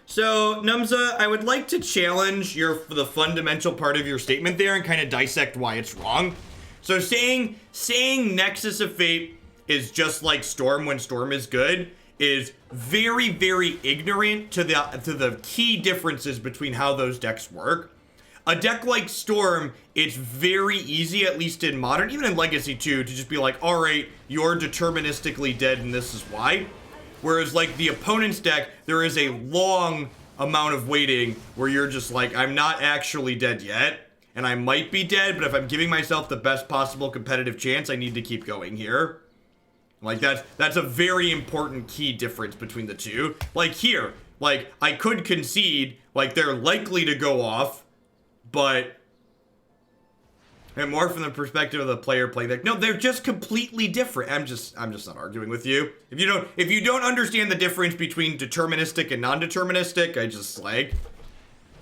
So, Numza, I would like to challenge the fundamental part of your statement there and kind of dissect why it's wrong. So saying Nexus of Fate is just like Storm when Storm is good is very, very ignorant to the key differences between how those decks work. a deck like Storm, it's very easy, at least in Modern, even in Legacy too, to just be like, alright, you're deterministically dead and this is why. Whereas like the opponent's deck, there is a long amount of waiting where you're just like, I'm not actually dead yet. And I might be dead, but if I'm giving myself the best possible competitive chance, I need to keep going here. Like, that's a very important key difference between the two. Like, here, like, I could concede, like, they're likely to go off, but... And more from the perspective of the player playing that. No, they're just completely different. I'm just not arguing with you. If you don't understand the difference between deterministic and non-deterministic,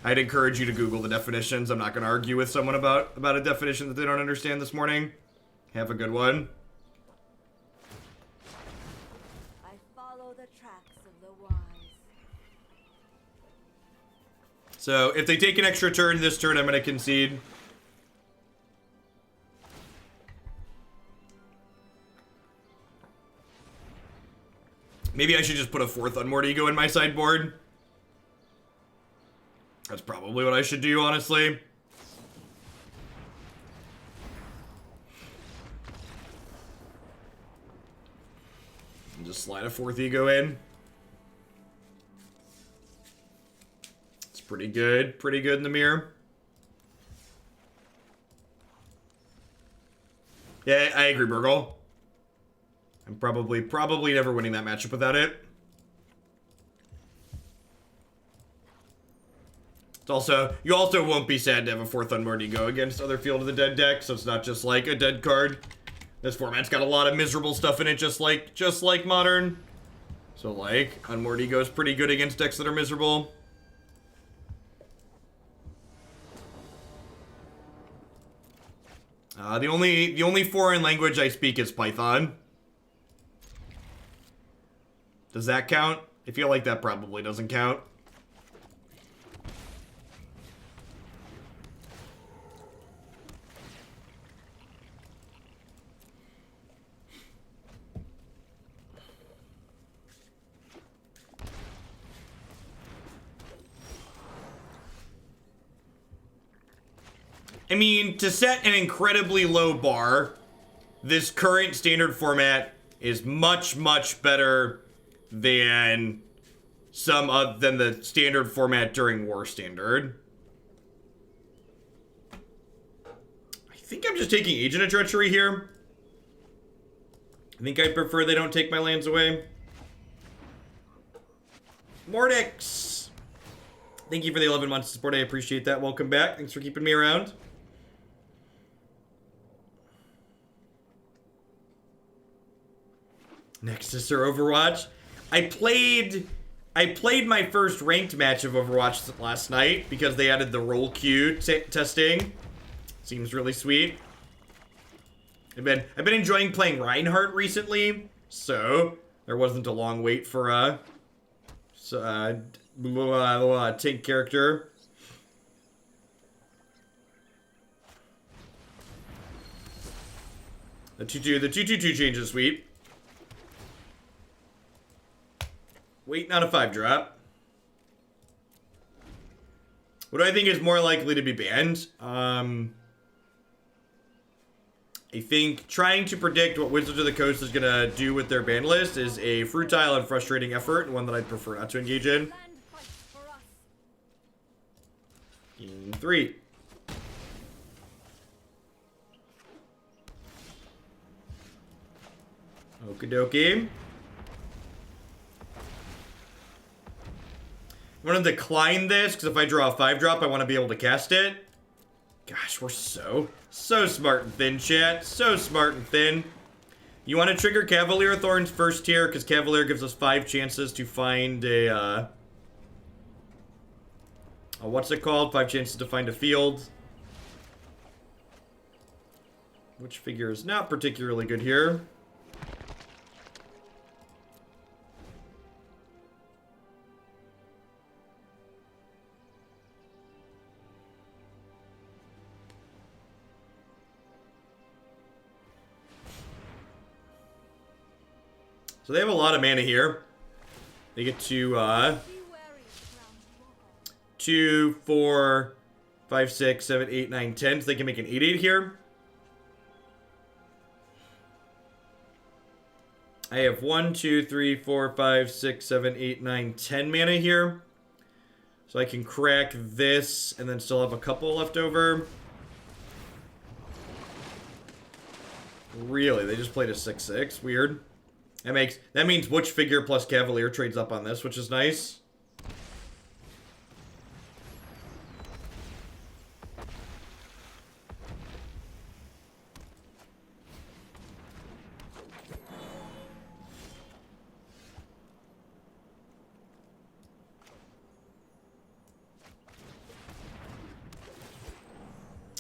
I'd encourage you to Google the definitions. I'm not going to argue with someone about a definition that they don't understand this morning. Have a good one. I follow the tracks of the wise. So if they take an extra turn this turn, I'm going to concede. Maybe I should just put a 4th Unmortigo in my sideboard. That's probably what I should do, honestly. And just slide a 4th ego in. It's pretty good in the mirror. Yeah, I agree, Burgle. I'm probably never winning that matchup without it. It's also, you also won't be sad to have a 4th Unmortigo against other Field of the Dead decks, so it's not just like a dead card. This format's got a lot of miserable stuff in it, just like Modern. So like, Unmortigo's pretty good against decks that are miserable. The only foreign language I speak is Python. Does that count? I feel like that probably doesn't count. I mean, to set an incredibly low bar, this current standard format is much, much better than than the standard format during War Standard. I think I'm just taking Agent of Treachery here. I think I prefer they don't take my lands away. Mordix! Thank you for the 11 months of support. I appreciate that. Welcome back. Thanks for keeping me around. Nexus or Overwatch. I played my first ranked match of Overwatch last night because they added the roll queue testing. Seems really sweet. I've been enjoying playing Reinhardt recently, so there wasn't a long wait for tank character. The 2/2 change is sweet. Waiting on a 5-drop. What do I think is more likely to be banned? I think trying to predict what Wizards of the Coast is gonna do with their ban list is a futile and frustrating effort, and one that I'd prefer not to engage in. In 3. Okie dokie. I'm gonna decline this, because if I draw a 5-drop, I want to be able to cast it. Gosh, we're so smart and thin, chat. So smart and thin. You want to trigger Cavalier of Thorns first here, because Cavalier gives us 5 chances to find a, what's it called? 5 chances to find a field. Which figure is not particularly good here. So they have a lot of mana here. They get to 2, 4, 5, 6, 7, 8, 9, 10. So they can make an 8/8 here. I have 1, 2, 3, 4, 5, 6, 7, 8, 9, 10 mana here. So I can crack this and then still have a couple left over. Really? They just played a 6/6? Weird. That means Witchfigure plus Cavalier trades up on this, which is nice.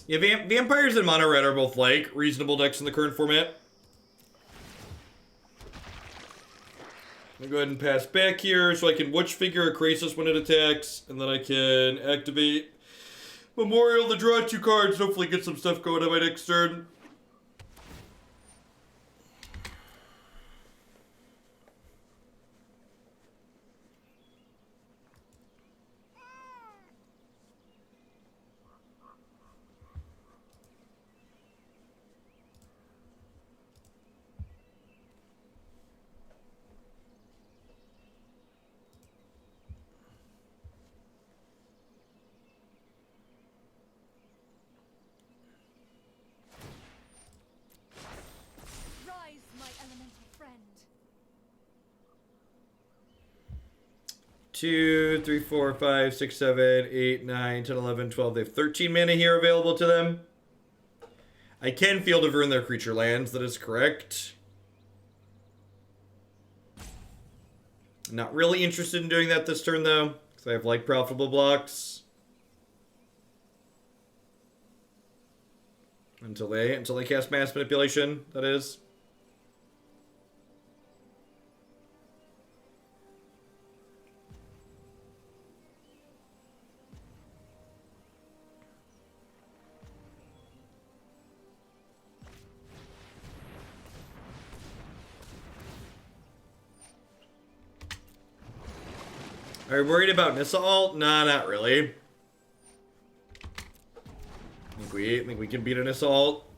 Yeah, Vampires and Mono Red are both like reasonable decks in the current format. I'm gonna go ahead and pass back here so I can Witchfigure a Krasis when it attacks, and then I can activate Memorial to draw 2 cards, hopefully get some stuff going on my next turn. Rise, my elemental friend. 2, 3, 4, 5, 6, 7, 8, 9, 10, 11, 12. They have 13 mana here available to them. I can Field of Ruin their creature lands, that is correct. Not really interested in doing that this turn though, because I have like profitable blocks. Until they cast Mass Manipulation, that is. Are you worried about Nissa ult? Nah, not really. I think we can beat an assault.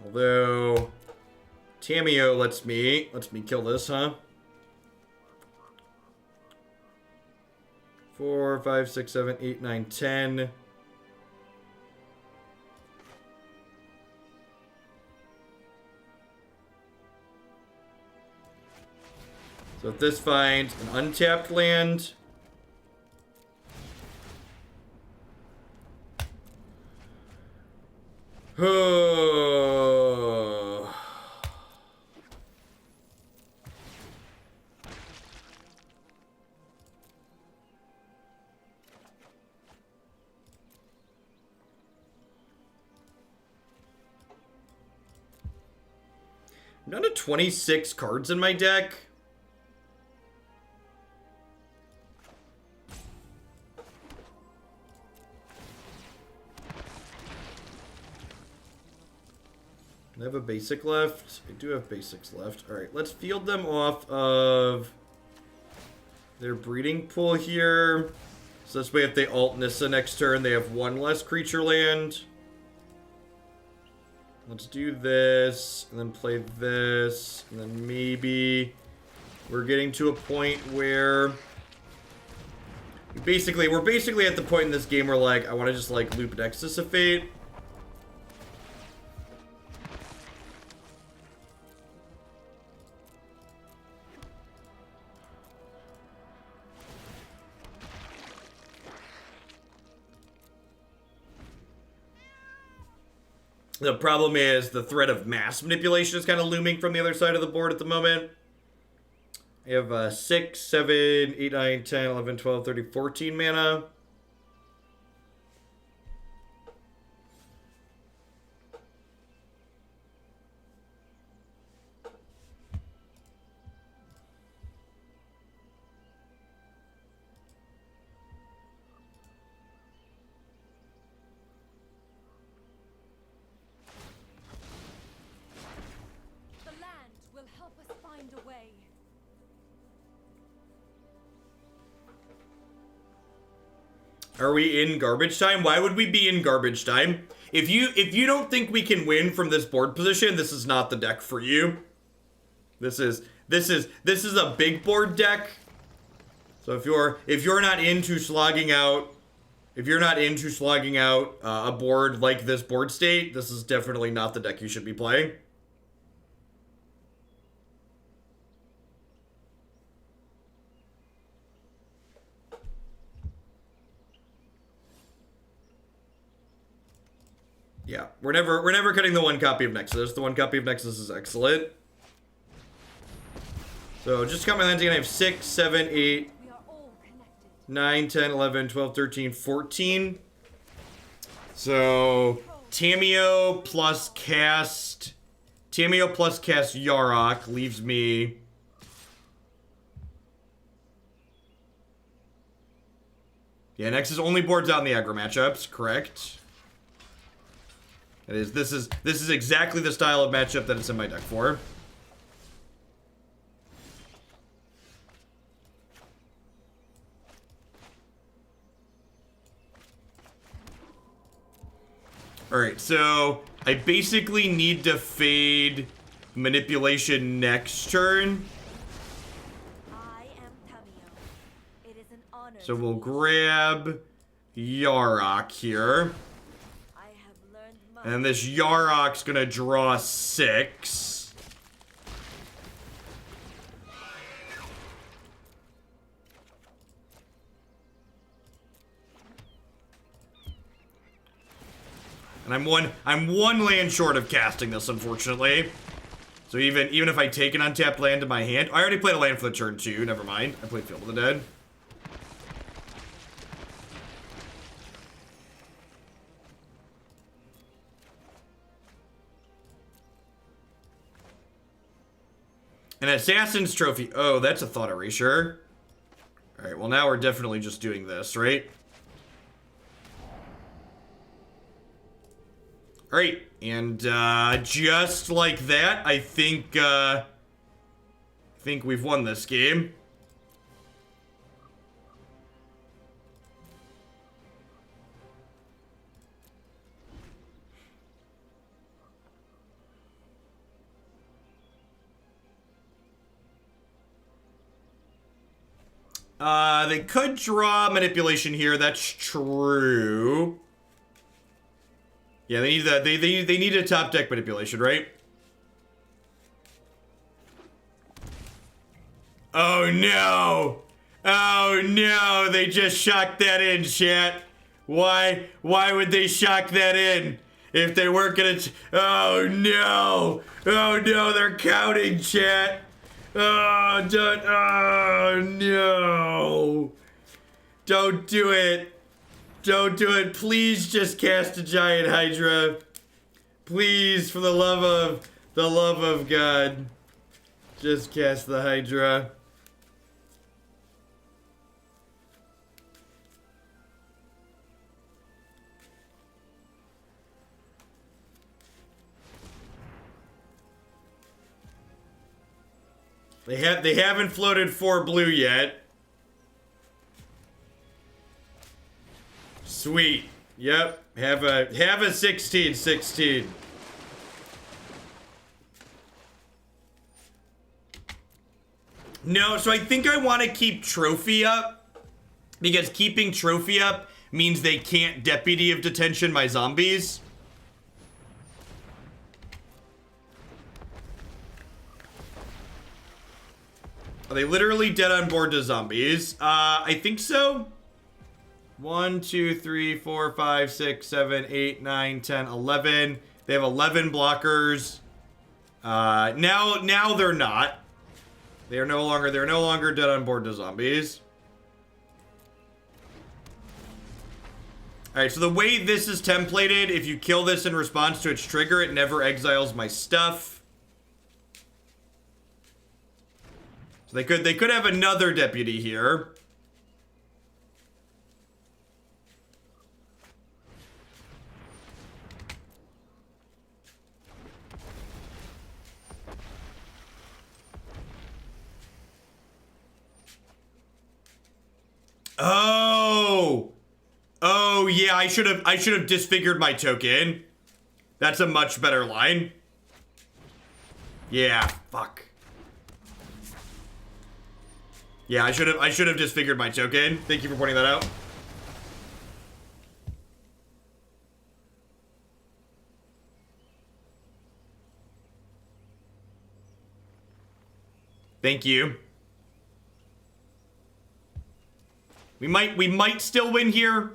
Although Tamiyo lets me kill this, huh? 4, 5, 6, 7, 8, 9, 10. So if this finds an untapped land, I'm down to 26 cards in my deck. I have a basic left. I do have basics left. Alright, let's field them off of their breeding pool here. So this way if they ult Nissa next turn, they have one less creature land. Let's do this, and then play this, and then maybe we're getting to a point where we're basically at the point in this game where like I want to just like loop Nexus of Fate. The problem is the threat of mass manipulation is kind of looming from the other side of the board at the moment. I have 6, 7, 8, 9, 10, 11, 12, 13, 14 mana. Are we in garbage time? Why would we be in garbage time? If you don't think we can win from this board position, this is not the deck for you. This is a big board deck. So if you're not into slogging out, a board like this board state, this is definitely not the deck you should be playing. Yeah, we're never cutting the one copy of Nexus. The one copy of Nexus is excellent. So just cut my lands again. I have 6, 7, 8, 9, 10, 11, 12, 13, 14. So Tamiyo plus cast Yarok leaves me. Yeah, Nexus only boards out in the aggro matchups, correct? It is. This is exactly the style of matchup that it's in my deck for. Alright, so I basically need to fade manipulation next turn. I am Tamiyo. It is an honor. So we'll grab Yarok here. I have learned much. And this Yarok's gonna draw 6. And I'm one land short of casting this, unfortunately. So even if I take an untapped land to my hand, I already played a land for the turn 2. Never mind. I played Field of the Dead. An Assassin's Trophy. Oh, that's a Thought Erasure. Alright, well now we're definitely just doing this, right? Alright, and just like that, I think we've won this game. They could draw manipulation here, that's true. Yeah, they need that. They need a top deck manipulation, right? Oh no! Oh no! They just shocked that in, chat. Why would they shock that in if they weren't gonna? Oh no! Oh no! They're counting, chat. Oh don't! Oh no! Don't do it. Don't do it. Please just cast a giant Hydra. Please, for the love of God. Just cast the Hydra. They haven't floated 4 blue yet. Sweet. Yep. Have a 16. No, so I think I want to keep Trophy up, because keeping Trophy up means they can't Deputy of Detention my zombies. Are they literally dead on board to zombies? I think so. 1, 2, 3, 4, 5, 6, 7, 8, 9, 10, 11. They have 11 blockers. Now they're not. They're no longer dead on board to zombies. Alright, so the way this is templated, if you kill this in response to its trigger, it never exiles my stuff. So they could have another deputy here. Oh! yeah, I should have disfigured my token. That's a much better line. Yeah, fuck. Yeah, I should have disfigured my token. Thank you for pointing that out. Thank you. We might still win here.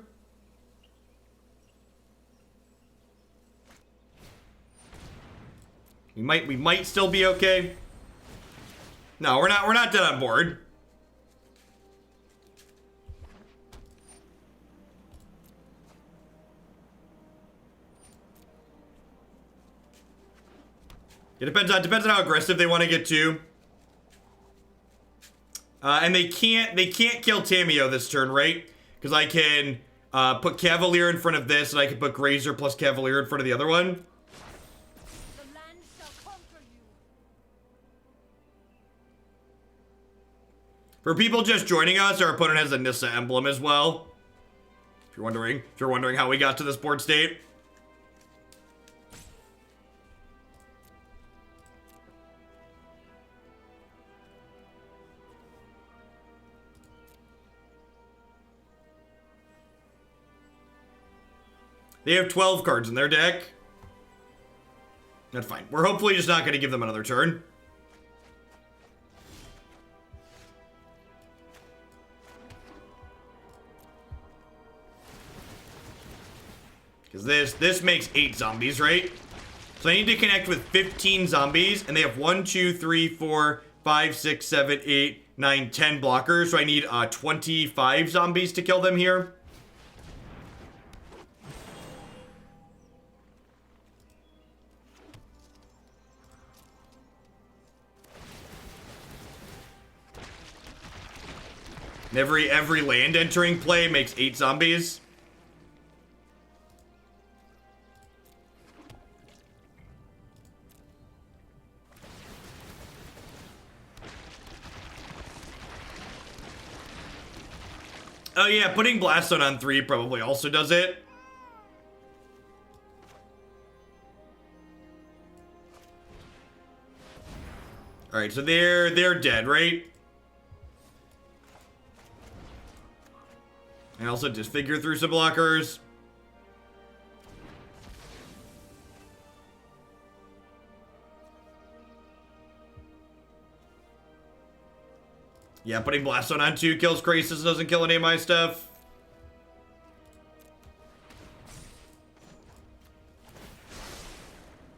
We might still be okay. No, we're not dead on board. It depends on how aggressive they want to get to. And they can't kill Tamiyo this turn, right? Because I can put Cavalier in front of this, and I can put Grazer plus Cavalier in front of the other one. The land shall conquer you. For people just joining us, our opponent has a Nissa emblem as well. If you're wondering how we got to this board state. They have 12 cards in their deck. That's fine. We're hopefully just not going to give them another turn. Because this makes 8 zombies, right? So I need to connect with 15 zombies, and they have 1, 2, 3, 4, 5, 6, 7, 8, 9, 10 blockers. So I need 25 zombies to kill them here. Every land entering play makes 8 zombies. Oh yeah, putting Blaststone on 3 probably also does it. Alright, so they're dead, right? I also disfigure through some blockers. Yeah, putting Blaststone on 2 kills Krasis, doesn't kill any of my stuff.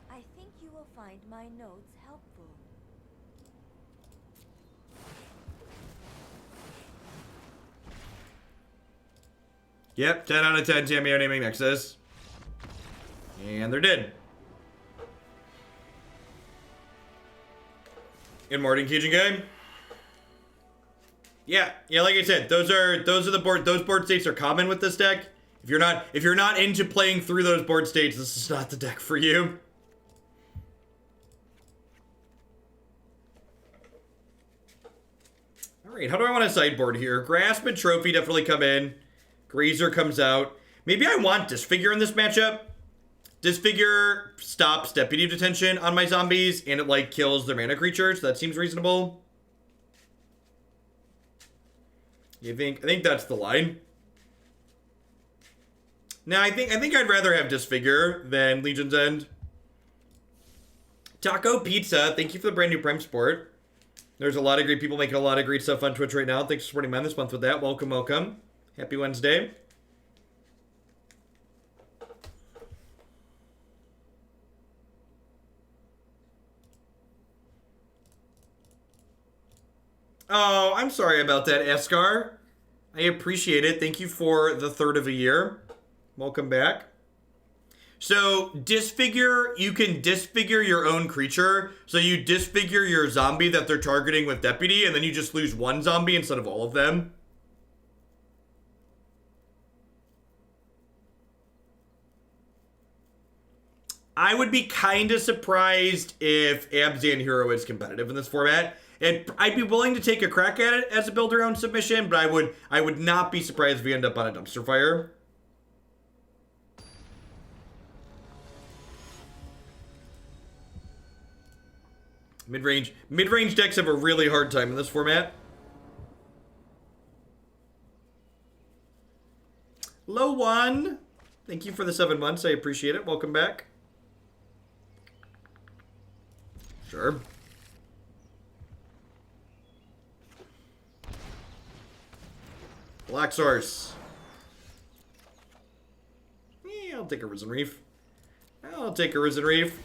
I think you will find my notes helpful. Yep, 10 out of 10 Tamiyo naming Nexus. And they're dead. And Martin Cajun guy. Yeah, like I said, those board states are common with this deck. If you're not into playing through those board states, this is not the deck for you. Alright, how do I want to sideboard here? Grasp and Trophy definitely come in. Grazer comes out. Maybe I want Disfigure in this matchup. Disfigure stops Deputy Detention on my zombies, and it, like, kills their mana creatures. That seems reasonable. I think that's the line. Now, I think I'd rather have Disfigure than Legion's End. Taco Pizza, thank you for the brand new Prime support. There's a lot of great people making a lot of great stuff on Twitch right now. Thanks for supporting mine this month with that. Welcome, welcome. Happy Wednesday. Oh, I'm sorry about that, Eskar. I appreciate it. Thank you for the third of a year. Welcome back. So, Disfigure, you can disfigure your own creature. So you disfigure your zombie that they're targeting with Deputy, and then you just lose one zombie instead of all of them. I would be kind of surprised if Abzan Hero is competitive in this format. And I'd be willing to take a crack at it as a build-around submission, but I would not be surprised if we end up on a dumpster fire. Mid-range decks have a really hard time in this format. Low one. Thank you for the 7 months. I appreciate it. Welcome back. Sure. Black Source. Yeah, I'll take a Risen Reef. I'll take a Risen Reef.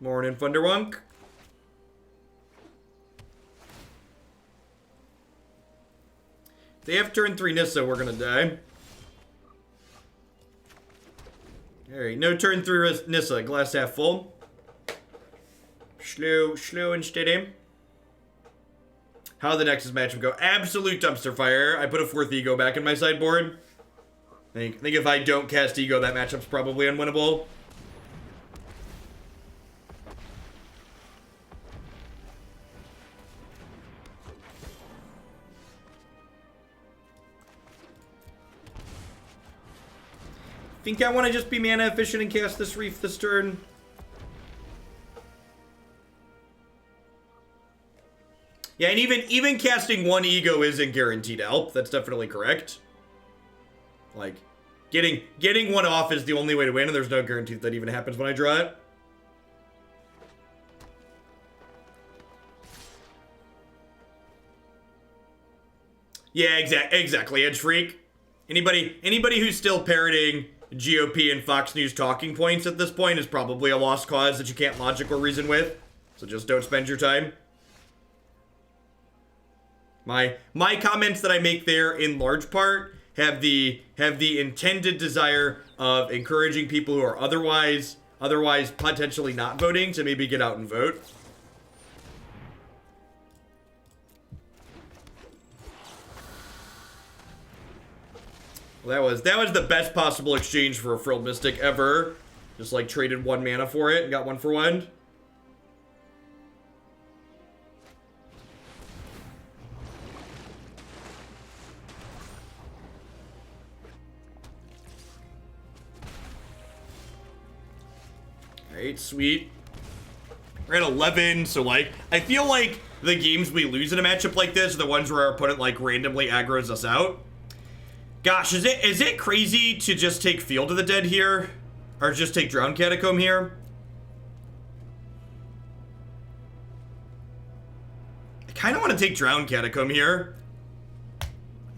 Morning, Thunderwunk. If they have turn 3 Nissa, we're gonna die. Alright, no turn 3 Nissa. Glass half full. Slow and steady. How'd the Nexus matchup go? Absolute dumpster fire. I put a 4th Ego back in my sideboard. I think if I don't cast Ego, that matchup's probably unwinnable. Think I want to just be mana efficient and cast this Reef this turn. Yeah, and even casting 1 Ego isn't guaranteed help. That's definitely correct. Like, getting 1 off is the only way to win, and there's no guarantee that even happens when I draw it. Yeah, exactly, Edge Freak. Anybody who's still parroting GOP and Fox News talking points at this point is probably a lost cause that you can't logic or reason with. So just don't spend your time. My comments that I make there, in large part, have the intended desire of encouraging people who are otherwise potentially not voting to maybe get out and vote. Well, that was the best possible exchange for a Frilled Mystic ever. Just like traded 1 mana for it and got 1 for 1. Alright, sweet. We're at 11, so like, I feel like the games we lose in a matchup like this are the ones where our opponent like randomly aggroes us out. Gosh, is it crazy to just take Field of the Dead here? Or just take Drowned Catacomb here? I kind of want to take Drowned Catacomb here. I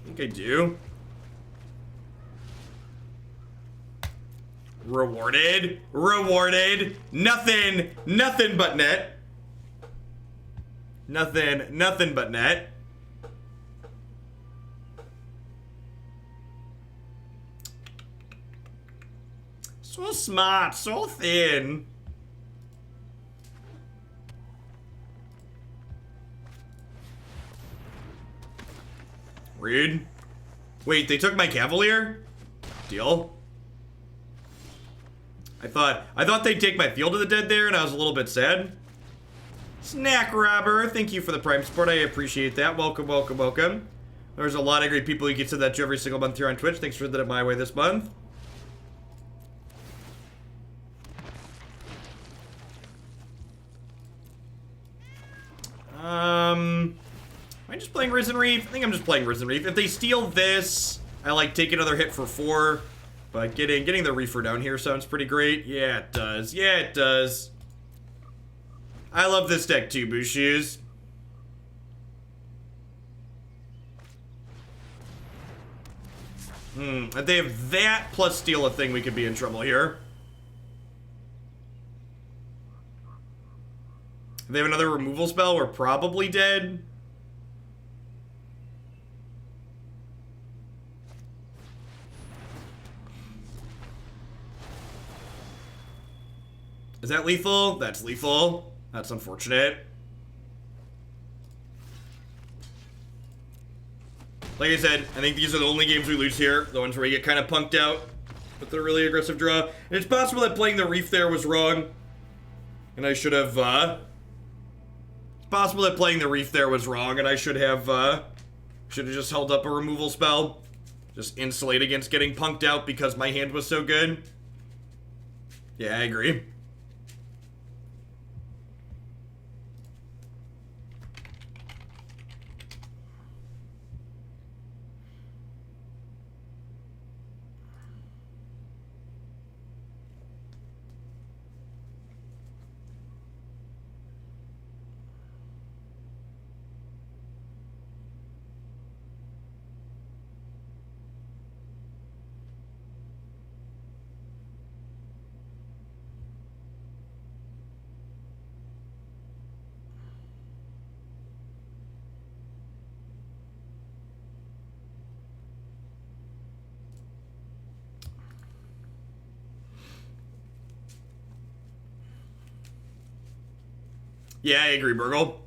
think I do. Rewarded. Nothing but net. Nothing but net. So smart, so thin. Rude. Wait, they took my Cavalier? Deal. I thought they'd take my Field of the Dead there, and I was a little bit sad. Snack Robber, thank you for the Prime support. I appreciate that. Welcome. There's a lot of great people you get to that to every single month here on Twitch. Thanks for that my way this month. Am I just playing Risen Reef? I think I'm just playing Risen Reef. If they steal this, I like take another hit for 4. But getting the Reefer down here sounds pretty great. Yeah, it does. Yeah, it does. I love this deck too, Bushies. If they have that plus steal a thing, we could be in trouble here. If they have another removal spell, we're probably dead. Is that lethal? That's lethal. That's unfortunate. Like I said, I think these are the only games we lose here. The ones where we get kind of punked out with a really aggressive draw. And it's possible that playing the Reef there was wrong. And I should have, It's possible that playing the Reef there was wrong, and I should have just held up a removal spell. Just insulate against getting punked out because my hand was so good. Yeah, I agree. Yeah, I agree, Burgle.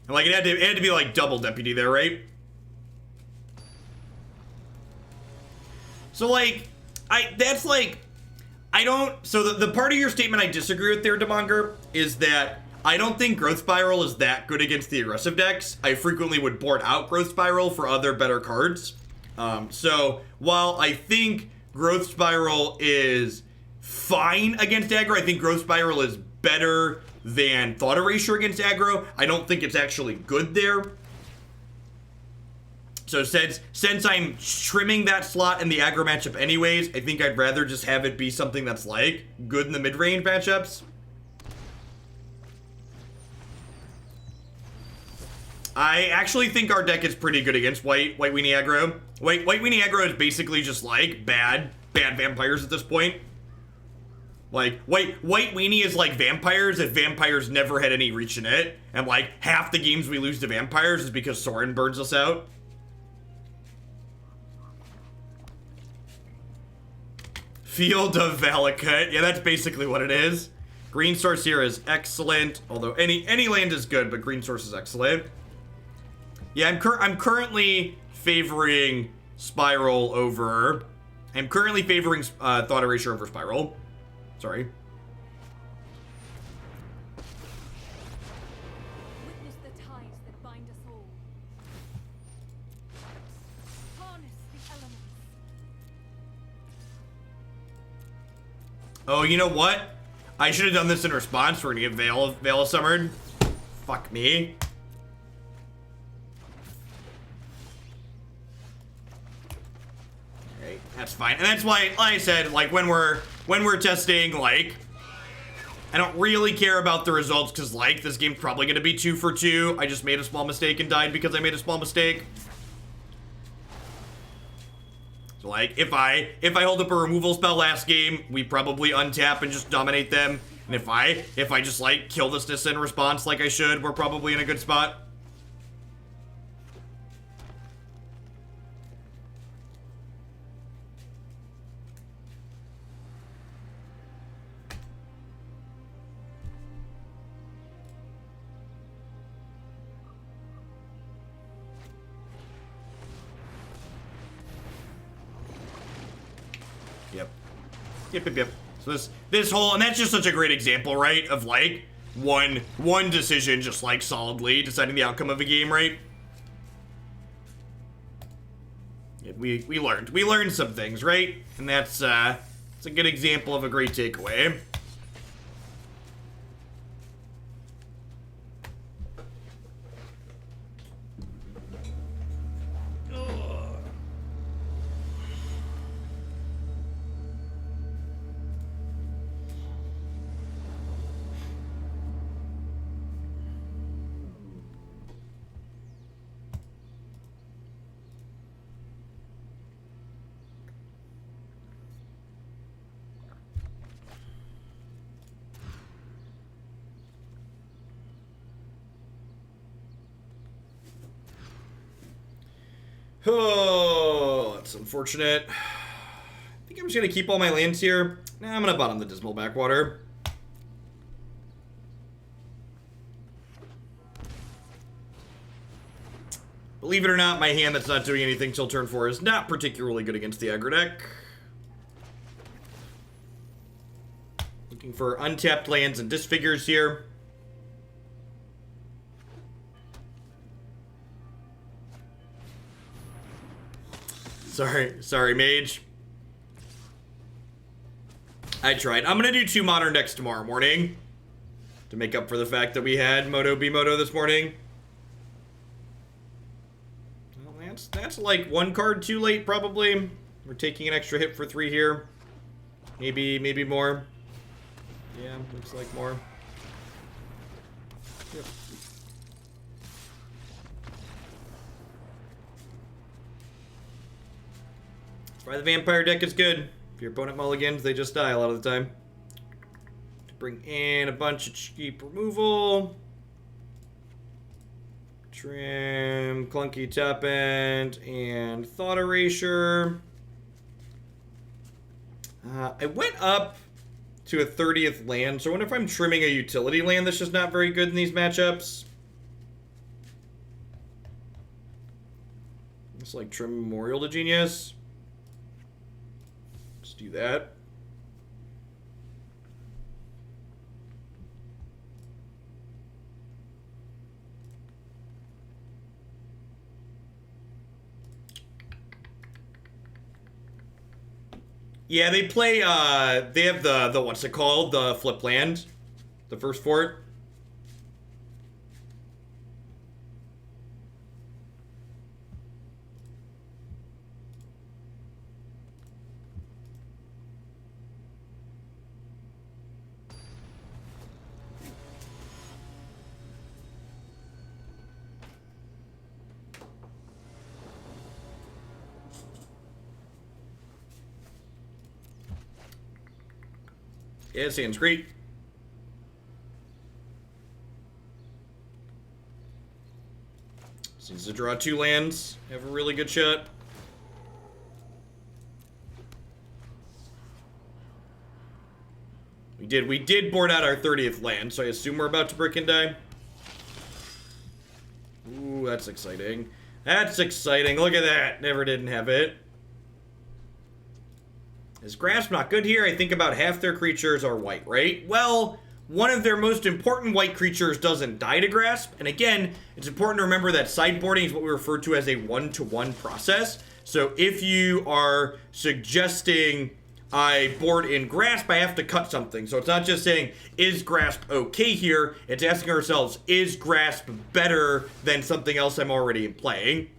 And like it had to be like double deputy there, right? So like, so the part of your statement I disagree with there, Demonger, is that I don't think Growth Spiral is that good against the aggressive decks. I frequently would board out Growth Spiral for other better cards. So while I think Growth Spiral is fine against aggro, I think Growth Spiral is better than Thought Erasure against aggro. I don't think it's actually good there. So since I'm trimming that slot in the aggro matchup anyways, I think I'd rather just have it be something that's like good in the mid-range matchups. I actually think our deck is pretty good against white weenie aggro. White weenie aggro is basically just like bad vampires at this point. Like, white weenie is like vampires if vampires never had any reach in it. And like, half the games we lose to vampires is because Sorin burns us out. Field of Valakut. Yeah, that's basically what it is. Green source here is excellent. Although any land is good, but green source is excellent. Yeah, I'm currently favoring Spiral over... I'm currently favoring Thought Erasure over Spiral. Sorry. Witness the ties that bind us all. Harness the elements. Oh, you know what? I should have done this in response. We're gonna get Veil summoned. Fuck me. Alright, that's fine. And that's why, like I said, like when we're testing, like, I don't really care about the results because, like, this game's probably gonna be 2 for 2. I just made a small mistake and died because I made a small mistake. So, like, if I hold up a removal spell last game, we probably untap and just dominate them. And if I just, like, kill this Nissa in response like I should, we're probably in a good spot. Yep. So this whole, and that's just such a great example, right? Of like one decision just like solidly deciding the outcome of a game, right? Yeah, we learned some things, right? And that's it's a good example of a great takeaway. Oh, that's unfortunate. I think I'm just gonna keep all my lands here. Nah, I'm gonna bottom the Dismal Backwater. Believe it or not, my hand that's not doing anything till turn 4 is not particularly good against the aggro deck. Looking for untapped lands and disfigures here. Sorry, Mage. I tried. I'm gonna do 2 modern decks tomorrow morning to make up for the fact that we had Moto Bimoto this morning. Well, that's like 1 card too late, probably. We're taking an extra hit for 3 here. Maybe more. Yeah, looks like more. Yep. That's why the vampire deck is good. If your opponent mulligans, they just die a lot of the time. To bring in a bunch of cheap removal. Trim, clunky top end, and Thought Erasure. I went up to a 30th land, so I wonder if I'm trimming a utility land that's just not very good in these matchups. It's like trim Memorial to Genius. Let's do that. Yeah, they play, they have the what's it called? The flip land. The first fort. Yeah, Sanskrit. Seems to draw 2 lands. Have a really good shot. We did board out our 30th land, so I assume we're about to brick and die. Ooh, that's exciting. That's exciting. Look at that. Never didn't have it. Is Grasp not good here? I think about half their creatures are white, right? Well, one of their most important white creatures doesn't die to Grasp. And again, it's important to remember that sideboarding is what we refer to as a one-to-one process. So if you are suggesting I board in Grasp, I have to cut something. So it's not just saying, is Grasp okay here? It's asking ourselves, is Grasp better than something else I'm already playing?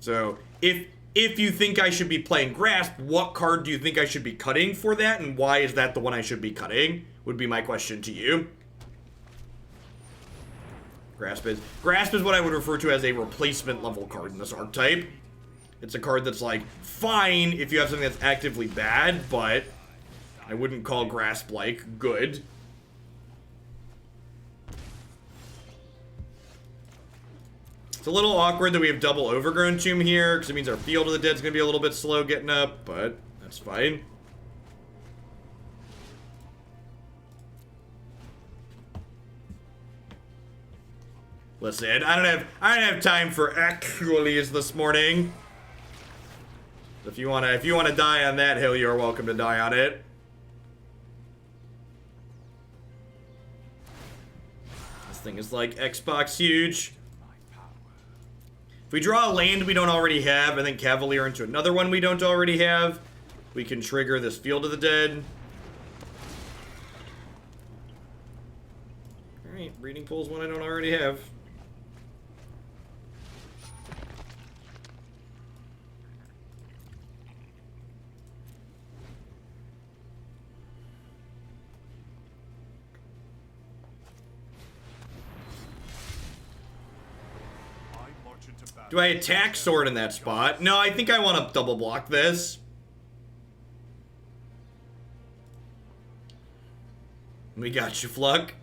So if you think I should be playing Grasp, what card do you think I should be cutting for that, and why is that the one I should be cutting? Would be my question to you. Grasp is what I would refer to as a replacement level card in this archetype. It's a card that's like fine if you have something that's actively bad, but I wouldn't call Grasp like good. It's a little awkward that we have double Overgrown Tomb here, because it means our Field of the Dead's going to be a little bit slow getting up, but that's fine. Listen, I don't have time for actualies this morning. If you wanna die on that hill, you're welcome to die on it. This thing is like Xbox huge. If we draw a land we don't already have, and then Cavalier into another one we don't already have, we can trigger this Field of the Dead. Alright, Breeding Pool's one I don't already have. Do I attack Sword in that spot? No, I think I want to double block this. We got you, Fluck.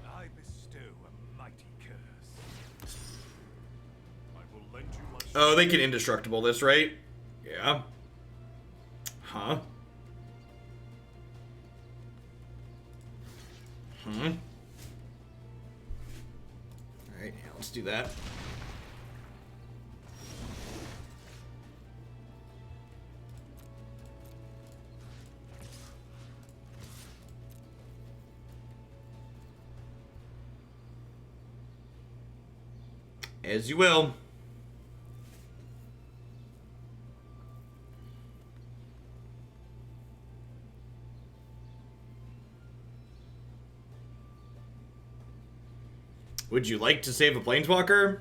I bestow a mighty curse. I will lend you my Oh, they can indestructible this, right? Yeah. Huh? Alright, yeah, let's do that. As you will. Would you like to save a planeswalker?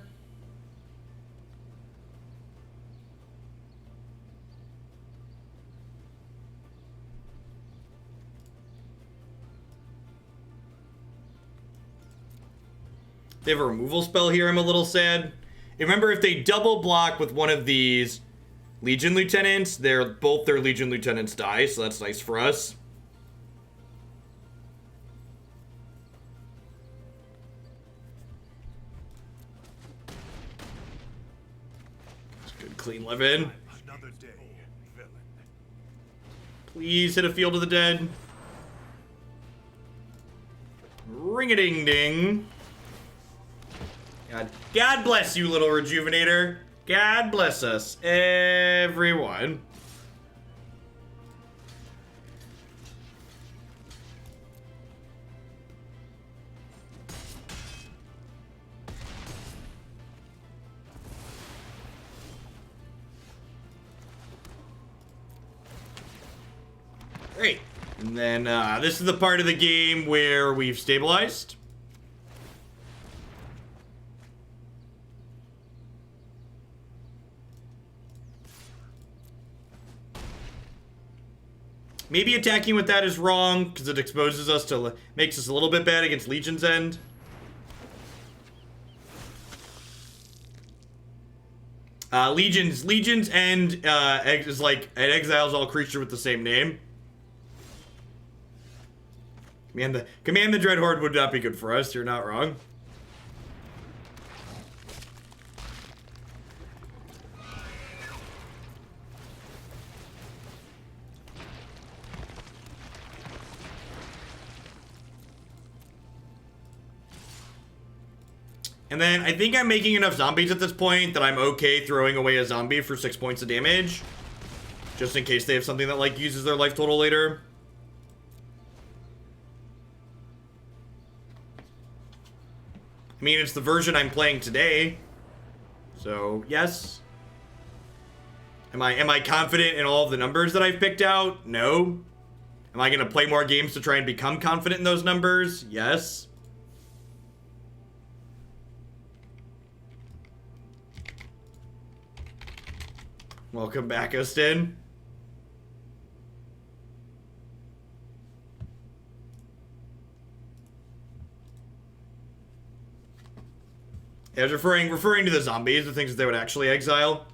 They have a removal spell here. I'm a little sad. Remember, if they double block with one of these Legion Lieutenants, both their Legion Lieutenants die, so that's nice for us. Good clean live in. Another day, villain. Please hit a Field of the Dead. Ring-a-ding-ding. God bless you, little Rejuvenator. God bless us, everyone. Great. And then this is the part of the game where we've stabilized. Maybe attacking with that is wrong, because it exposes us to, makes us a little bit bad against Legion's End. Legion's End is like, it exiles all creature with the same name. Command the Dread Horde would not be good for us, you're not wrong. And then I think I'm making enough zombies at this point that I'm okay throwing away a zombie for 6 points of damage. Just in case they have something that, like, uses their life total later. I mean, it's the version I'm playing today. So, yes. Am I confident in all of the numbers that I've picked out? No. Am I going to play more games to try and become confident in those numbers? Yes. Welcome back, Austin. Yeah, I was referring to the zombies, the things that they would actually exile.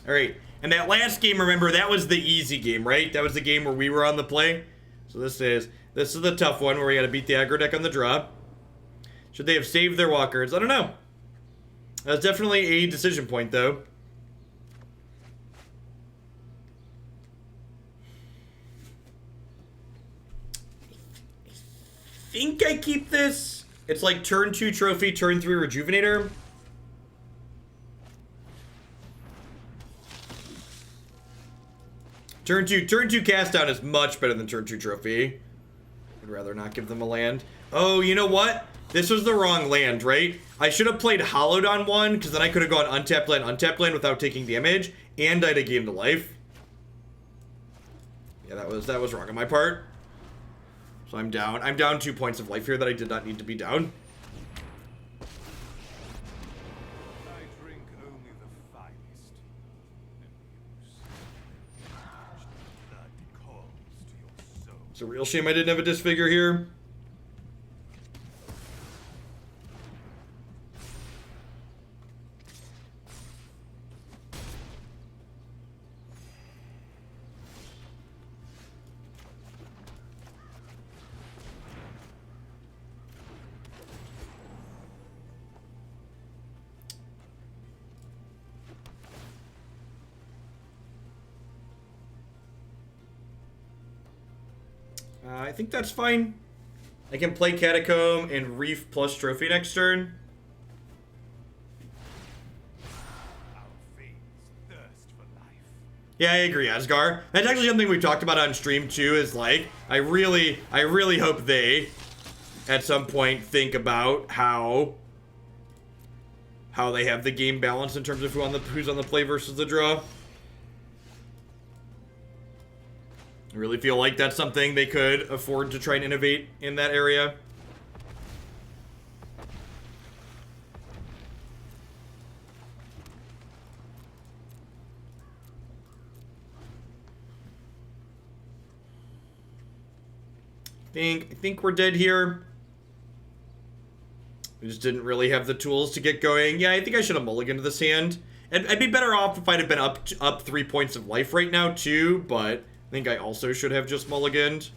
All right, and that last game, remember, that was the easy game, right? That was the game where we were on the play. So this is the tough one where we got to beat the aggro deck on the draw. Should they have saved their walkers? I don't know. That's definitely a decision point, though. I think I keep this. It's like turn 2 trophy, turn 3 rejuvenator. Turn 2 cast down is much better than turn 2 trophy. I'd rather not give them a land. Oh, you know what? This was the wrong land, right? I should have played Hollowed on one, because then I could have gone untapped land without taking damage, and I'd have gained a life. Yeah, that was wrong on my part. So I'm down. I'm down 2 points of life here that I did not need to be down. I drink only the finest. Blood calls to your soul. It's a real shame I didn't have a Disfigure here. I think that's fine. I can play Catacomb and Reef plus Trophy next turn. Yeah, I agree, Asgar. That's actually something we talked about on stream too, is like, I really hope they, at some point, think about how they have the game balanced in terms of who's on the play versus the draw. I really feel like that's something they could afford to try and innovate in that area. I think we're dead here. We just didn't really have the tools to get going. Yeah, I think I should have mulliganed this hand. I'd be better off if I'd have been up 3 points of life right now too, but I think I also should have just mulliganed.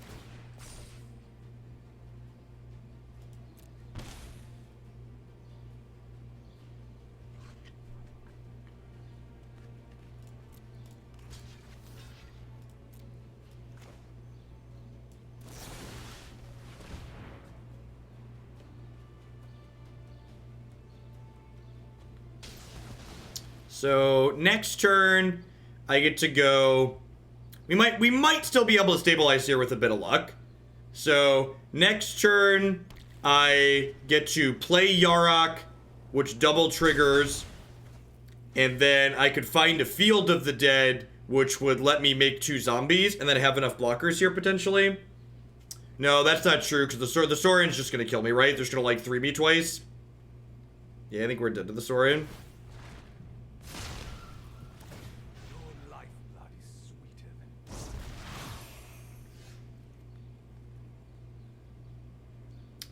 So next turn, I get to go. We might still be able to stabilize here with a bit of luck. So next turn, I get to play Yarok, which double triggers, and then I could find a Field of the Dead, which would let me make 2 zombies, and then have enough blockers here potentially. No, that's not true, because the Saurian's just gonna kill me, right? They're just gonna like 3 me twice. Yeah, I think we're dead to the Saurian.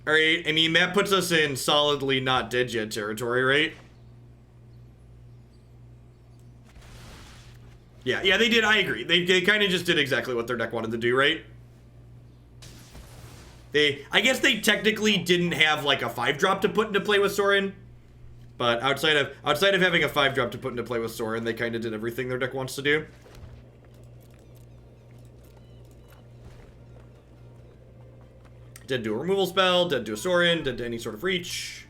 Alright, I mean, that puts us in solidly not dead yet territory, right? Yeah, they did, I agree. They kind of just did exactly what their deck wanted to do, right? I guess they technically didn't have, like, a 5-drop to put into play with Sorin. But outside of having a 5-drop to put into play with Sorin, they kind of did everything their deck wants to do. Dead to a removal spell, dead to a Sorin, dead to any sort of reach.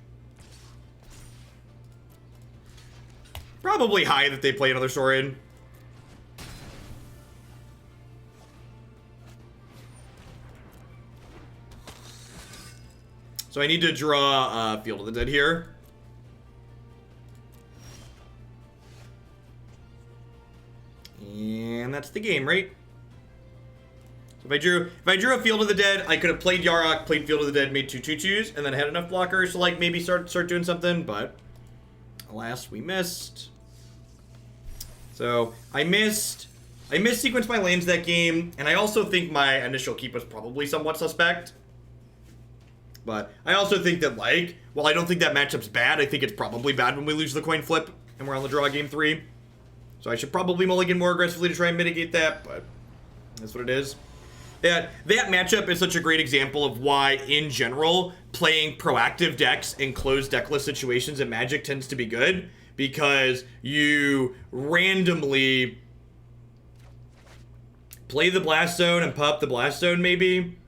Probably high that they play another Sorin. So I need to draw Field of the Dead here. And that's the game, right? So if I drew a Field of the Dead, I could have played Yarok, played Field of the Dead, made 2 2/2s, and then had enough blockers to like maybe start doing something, but alas, we missed. So I missed sequence my lands that game, and I also think my initial keep was probably somewhat suspect. But I also think that, like, while I don't think that matchup's bad, I think it's probably bad when we lose the coin flip and we're on the draw game 3. So I should probably mulligan more aggressively to try and mitigate that, but that's what it is. That matchup is such a great example of why, in general, playing proactive decks in closed deckless situations in Magic tends to be good, because you randomly play the Blast Zone and pop the Blast Zone, maybe.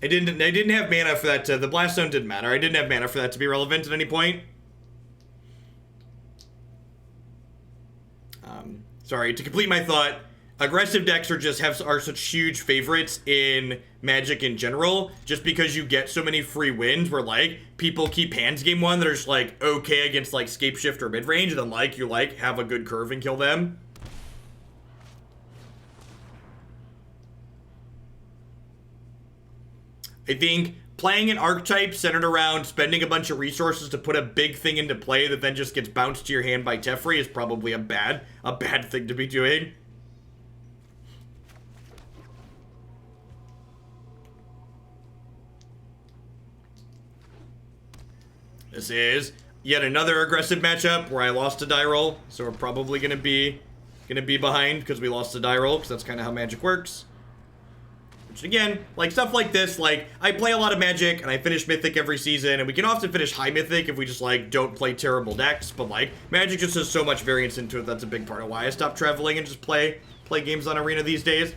I didn't have mana for that the Blast Zone didn't matter. I didn't have mana for that to be relevant at any point. Sorry, to complete my thought, aggressive decks are such huge favorites in Magic in general, just because you get so many free wins where, like, people keep hands game 1 that are just, like, okay against, like, Scape Shift or mid-range, and then, like, you, like, have a good curve and kill them. I think playing an archetype centered around spending a bunch of resources to put a big thing into play that then just gets bounced to your hand by Teferi is probably a bad thing to be doing. This is yet another aggressive matchup where I lost a die roll, so we're probably gonna be behind because we lost a die roll, because that's kind of how Magic works. Which, again, like, stuff like this, like, I play a lot of Magic, and I finish Mythic every season, and we can often finish high Mythic if we just, like, don't play terrible decks, but, like, Magic just has so much variance into it. That's a big part of why I stopped traveling and just play games on Arena these days.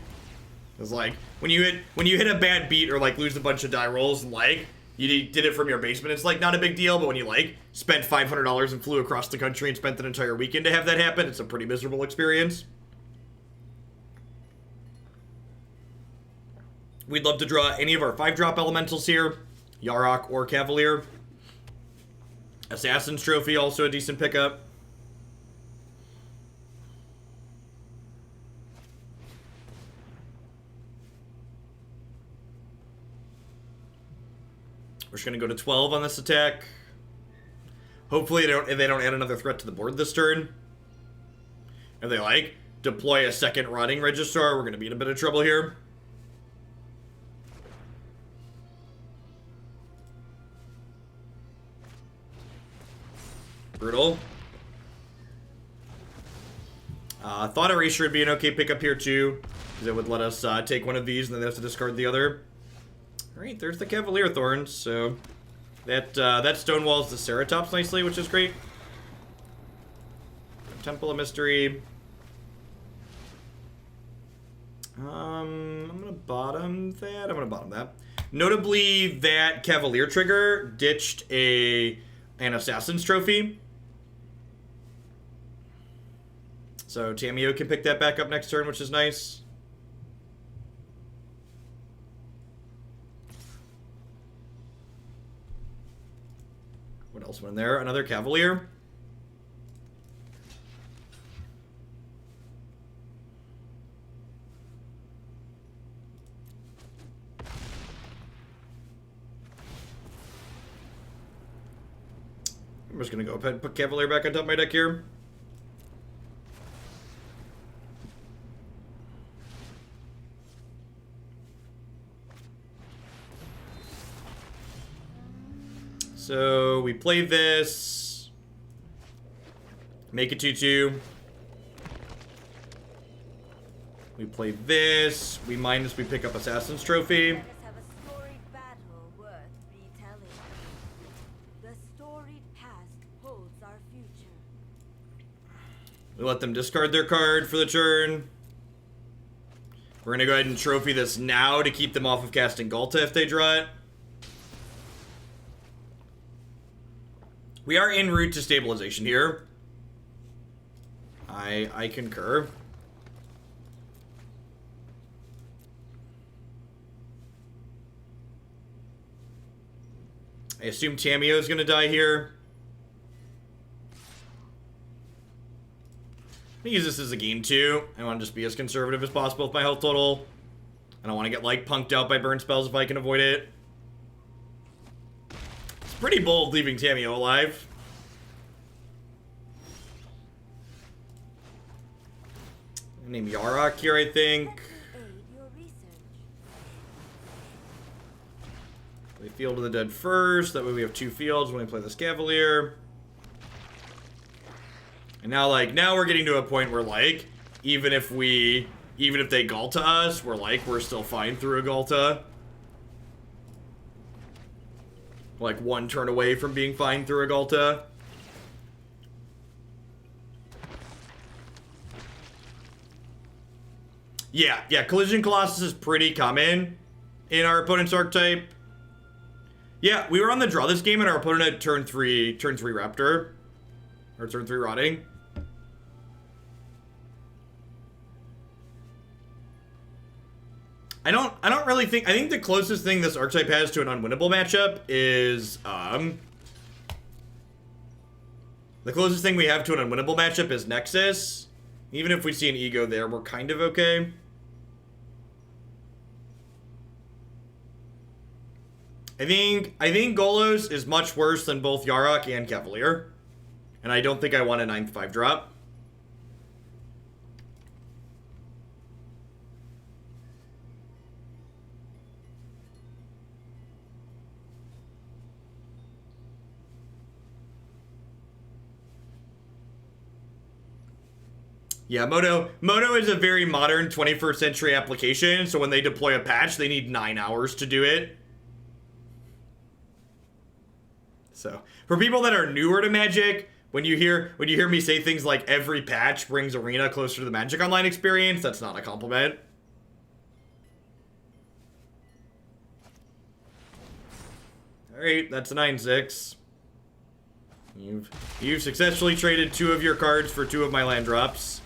It's like, when you hit a bad beat or, like, lose a bunch of die rolls, and, like, you did it from your basement, it's like not a big deal, but when you like spent $500 and flew across the country and spent an entire weekend to have that happen, it's a pretty miserable experience. We'd love to draw any of our 5-drop elementals here, Yarok or Cavalier. Assassin's Trophy, also a decent pickup. We're just gonna go to 12 on this attack. Hopefully they don't add another threat to the board this turn. If they like deploy a second Rotting Registrar, we're gonna be in a bit of trouble here. Brutal. Thought Erasure would be an okay pickup here too, because it would let us take one of these and then they have to discard the other. Alright, there's the Cavalier of Thorns, so that stonewalls the Ceratops nicely, which is great. Temple of Mystery. I'm gonna bottom that. Notably, that Cavalier trigger ditched an Assassin's Trophy. So Tamiyo can pick that back up next turn, which is nice. What else went in there? Another Cavalier. I'm just gonna go ahead and put Cavalier back on top of my deck here. So we play this, make a 2/2. We play this, we pick up Assassin's Trophy. Let us have a storied battle worth retelling. The storied past holds our future. We let them discard their card for the turn. We're gonna go ahead and trophy this now to keep them off of casting Galta if they draw it. We are en route to stabilization here. I concur. I assume Tamiyo is going to die here. I'm going to use this as a game too. I want to just be as conservative as possible with my health total. I don't want to get like punked out by burn spells if I can avoid it. Pretty bold leaving Tamiyo alive. I name Yarok here, I think. Aid your research. Play Field of the Dead first. That way we have 2 fields when we play this Cavalier. And now, like, now we're getting to a point where, like, even if they Galta us, we're still fine through a Galta. Like 1 turn away from being fine through a Galta. Yeah, Collision Colossus is pretty common in our opponent's archetype. Yeah, we were on the draw this game and our opponent had turn 3 Raptor. Or turn 3 Rotting. I don't really think, I think the closest thing this archetype has to an unwinnable matchup is, the closest thing we have to an unwinnable matchup is Nexus. Even if we see an ego there, we're kind of okay. I think Golos is much worse than both Yarok and Cavalier. And I don't think I want a 9th 5-drop. Yeah, Moto is a very modern 21st century application, so when they deploy a patch, they need 9 hours to do it. So, for people that are newer to Magic, when you hear me say things like every patch brings Arena closer to the Magic Online experience, that's not a compliment. Alright, that's a 9/6. You've successfully traded 2 of your cards for 2 of my land drops.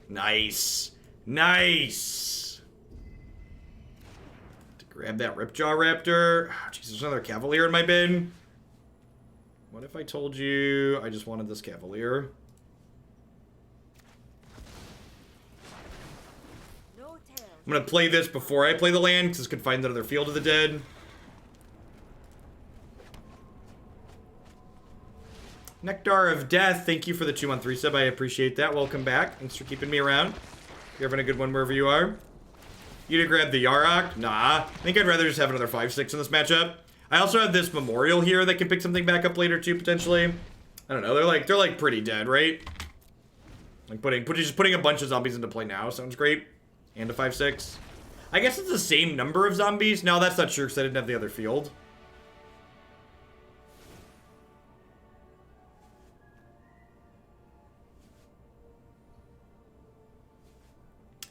Nice. Nice. To grab that Ripjaw Raptor. Oh, jeez, there's another Cavalier in my bin. What if I told you I just wanted this Cavalier? I'm going to play this before I play the land, because this could find another Field of the Dead. Nectar of Death, thank you for the 2-month resub. I appreciate that. Welcome back. Thanks for keeping me around. You're having a good one wherever you are. You to grab the Yarok? Nah. I think I'd rather just have another 5/6 in this matchup. I also have this Memorial here that can pick something back up later too, potentially. I don't know. They're like pretty dead, right? Like just putting a bunch of zombies into play now sounds great. And a 5/6. I guess it's the same number of zombies. No, that's not true because I didn't have the other field.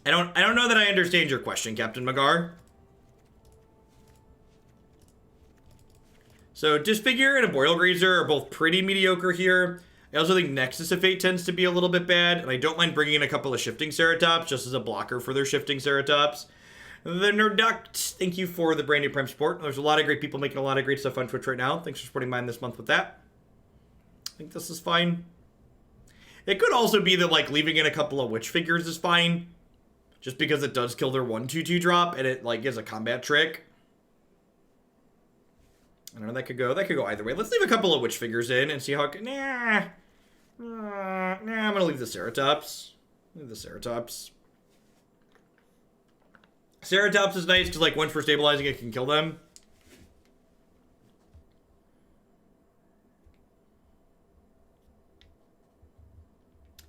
I don't know that I understand your question, Captain Magar. So Disfigure and Arboreal Grazer are both pretty mediocre here. I also think Nexus of Fate tends to be a little bit bad, and I don't mind bringing in a couple of Shifting Ceratops just as a blocker for their Shifting Ceratops. The Nerduct, thank you for the brand new Prime support. There's a lot of great people making a lot of great stuff on Twitch right now. Thanks for supporting mine this month with that. I think this is fine. It could also be that, like, leaving in a couple of Witch Figures is fine. Just because it does kill their 1/2/2 drop, and it, like, is a combat trick. I don't know, that could go either way. Let's leave a couple of Witch Figures in and see how it can... Nah, I'm gonna leave the Ceratops. Ceratops is nice because, like, once we're stabilizing it can kill them.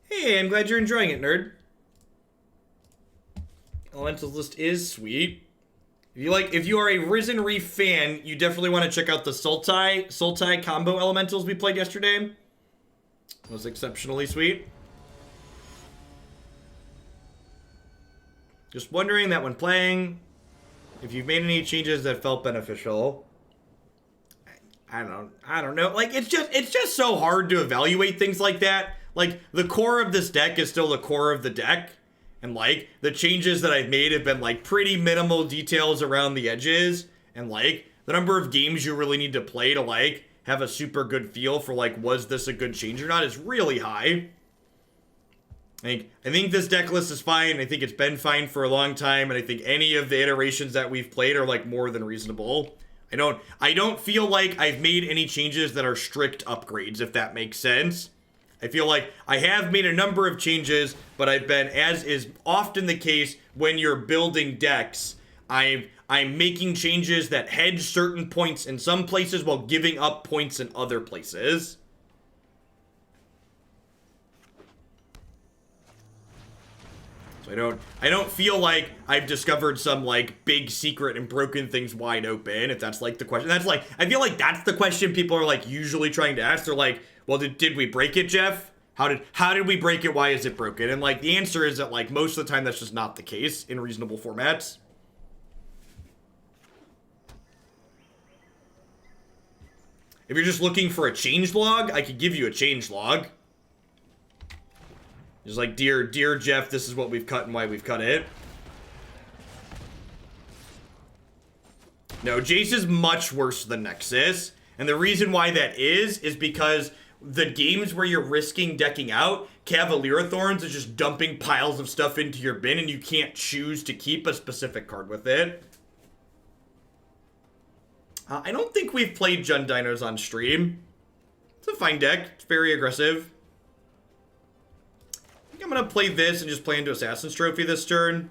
Hey, I'm glad you're enjoying it, nerd. Elementals list is sweet. If you are a Risen Reef fan, you definitely want to check out the Sultai combo elementals we played yesterday. It was exceptionally sweet. Just wondering that when playing, if you've made any changes that felt beneficial. I don't know. Like, it's just so hard to evaluate things like that. Like, the core of this deck is still the core of the deck. And, like, the changes that I've made have been, like, pretty minimal details around the edges. And, like, the number of games you really need to play to, like, have a super good feel for, like, was this a good change or not is really high. I think this deck list is fine. I think it's been fine for a long time. And I think any of the iterations that we've played are, like, more than reasonable. I don't feel like I've made any changes that are strict upgrades, if that makes sense. I feel like I have made a number of changes, but I've been, as is often the case when you're building decks, I'm making changes that hedge certain points in some places while giving up points in other places. So I don't feel like I've discovered some, like, big secret and broken things wide open, if that's, like, the question. That's, like, I feel like that's the question people are, like, usually trying to ask. They're like, well, did we break it, Jeff? How did we break it? Why is it broken? And, like, the answer is that, like, most of the time that's just not the case in reasonable formats. If you're just looking for a changelog, I could give you a changelog. Just like, dear Jeff, this is what we've cut and why we've cut it. No, Jace is much worse than Nexus. And the reason why that is because the games where you're risking decking out, Cavalier of Thorns is just dumping piles of stuff into your bin and you can't choose to keep a specific card with it. I don't think we've played Jund Dinos on stream. It's a fine deck. It's very aggressive. I think I'm going to play this and just play into Assassin's Trophy this turn.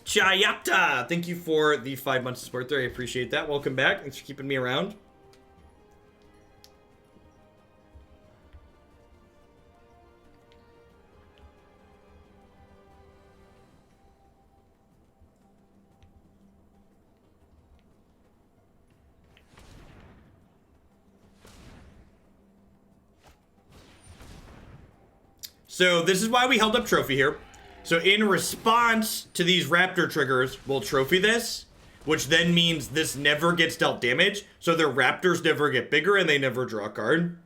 Chayapta! Thank you for the 5 months of support there. I appreciate that. Welcome back. Thanks for keeping me around. So this is why we held up trophy here. So in response to these raptor triggers, we'll trophy this, which then means this never gets dealt damage. So their raptors never get bigger and they never draw a card.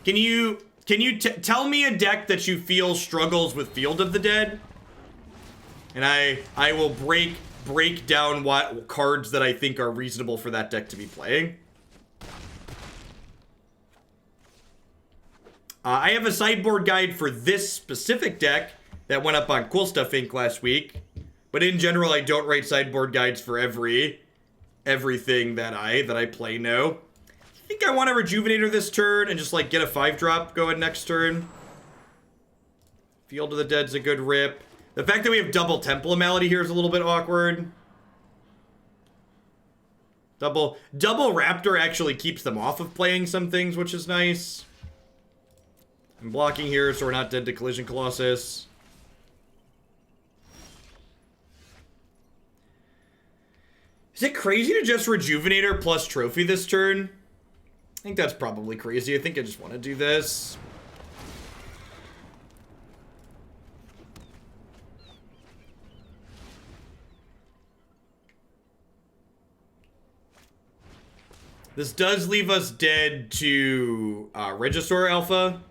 Can you tell me a deck that you feel struggles with Field of the Dead? And I will break down what cards that I think are reasonable for that deck to be playing. I have a sideboard guide for this specific deck that went up on Cool Stuff Inc. last week. But in general, I don't write sideboard guides for everything that I play, no. I think I want a Rejuvenator this turn and just, like, get a 5-drop going next turn. Field of the Dead's a good rip. The fact that we have double Temple of Malady here is a little bit awkward. Double Raptor actually keeps them off of playing some things, which is nice. I'm blocking here, so we're not dead to Collision Colossus. Is it crazy to just Rejuvenator plus Trophy this turn? I think that's probably crazy. I think I just want to do this. This does leave us dead to Regisaur Alpha.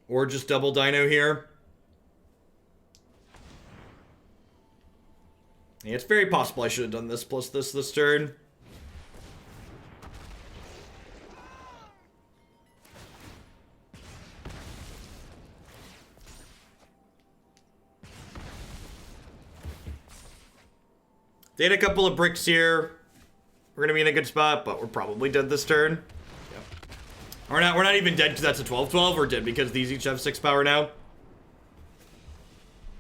Or just double Dino here. Yeah, it's very possible I should have done this plus this turn. They had a couple of bricks here. We're gonna be in a good spot, but we're probably dead this turn. Yep. We're not even dead because that's a 12/12. We're dead because these each have 6 power now.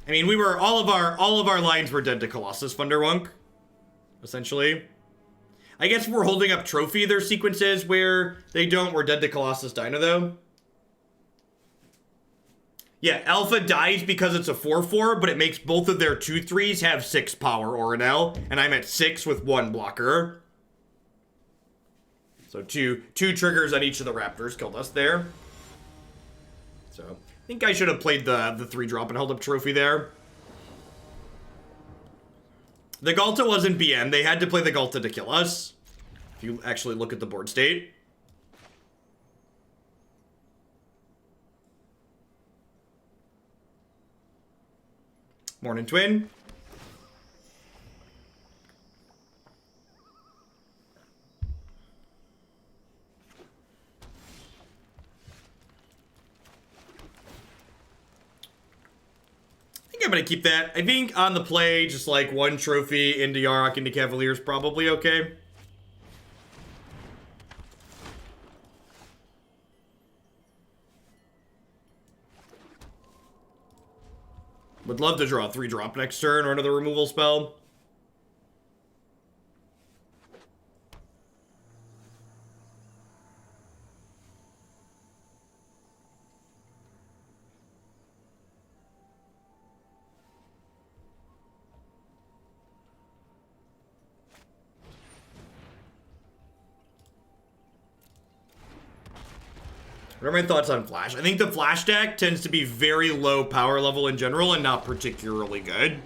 I mean, we were all of our lines were dead to Colossus Thunderwunk, essentially. I guess we're holding up Trophy. There's sequences where they don't. We're dead to Colossus Dino though. Yeah, Alpha dies because it's a 4/4, but it makes both of their 2/3s have 6 power Orinel, and I'm at 6 with 1 blocker. So two triggers on each of the Raptors killed us there. So I think I should have played the 3-drop and held up Trophy there. The Galta wasn't BM. They had to play the Galta to kill us. If you actually look at the board state. Morning, Twin. I think I'm going to keep that. I think on the play, just like 1 trophy into Yarok, into Cavalier is probably okay. Would love to draw a 3-drop next turn or another removal spell. What are my thoughts on Flash? I think the Flash deck tends to be very low power level in general and not particularly good.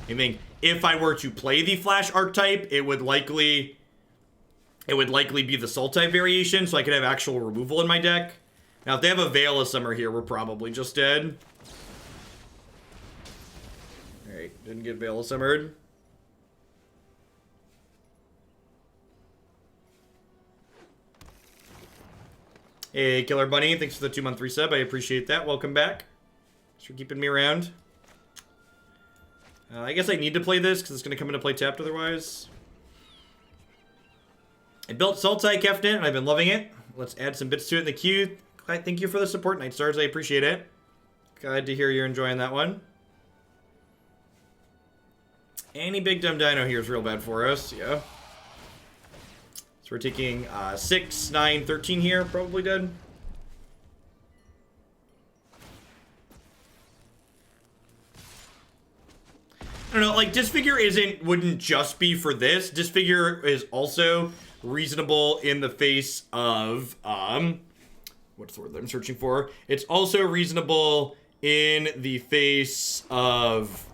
I think if I were to play the Flash archetype, it would likely be the Soul type variation, so I could have actual removal in my deck. Now, if they have a Veil of Summer here, we're probably just dead. Alright, didn't get Veil of Summered. Hey, Killer Bunny, thanks for the 2-month resub. I appreciate that. Welcome back. Thanks for keeping me around. I guess I need to play this because it's going to come into play tapped otherwise. I built Sultai Kefnet and I've been loving it. Let's add some bits to it in the queue. Thank you for the support, Night Stars. I appreciate it. Glad to hear you're enjoying that one. Any big dumb dino here is real bad for us. Yeah. So we're taking 6, 9, 13 here. Probably dead. I don't know, like, Disfigure wouldn't just be for this. Disfigure is also reasonable in the face of, what's the word that I'm searching for? It's also reasonable in the face of,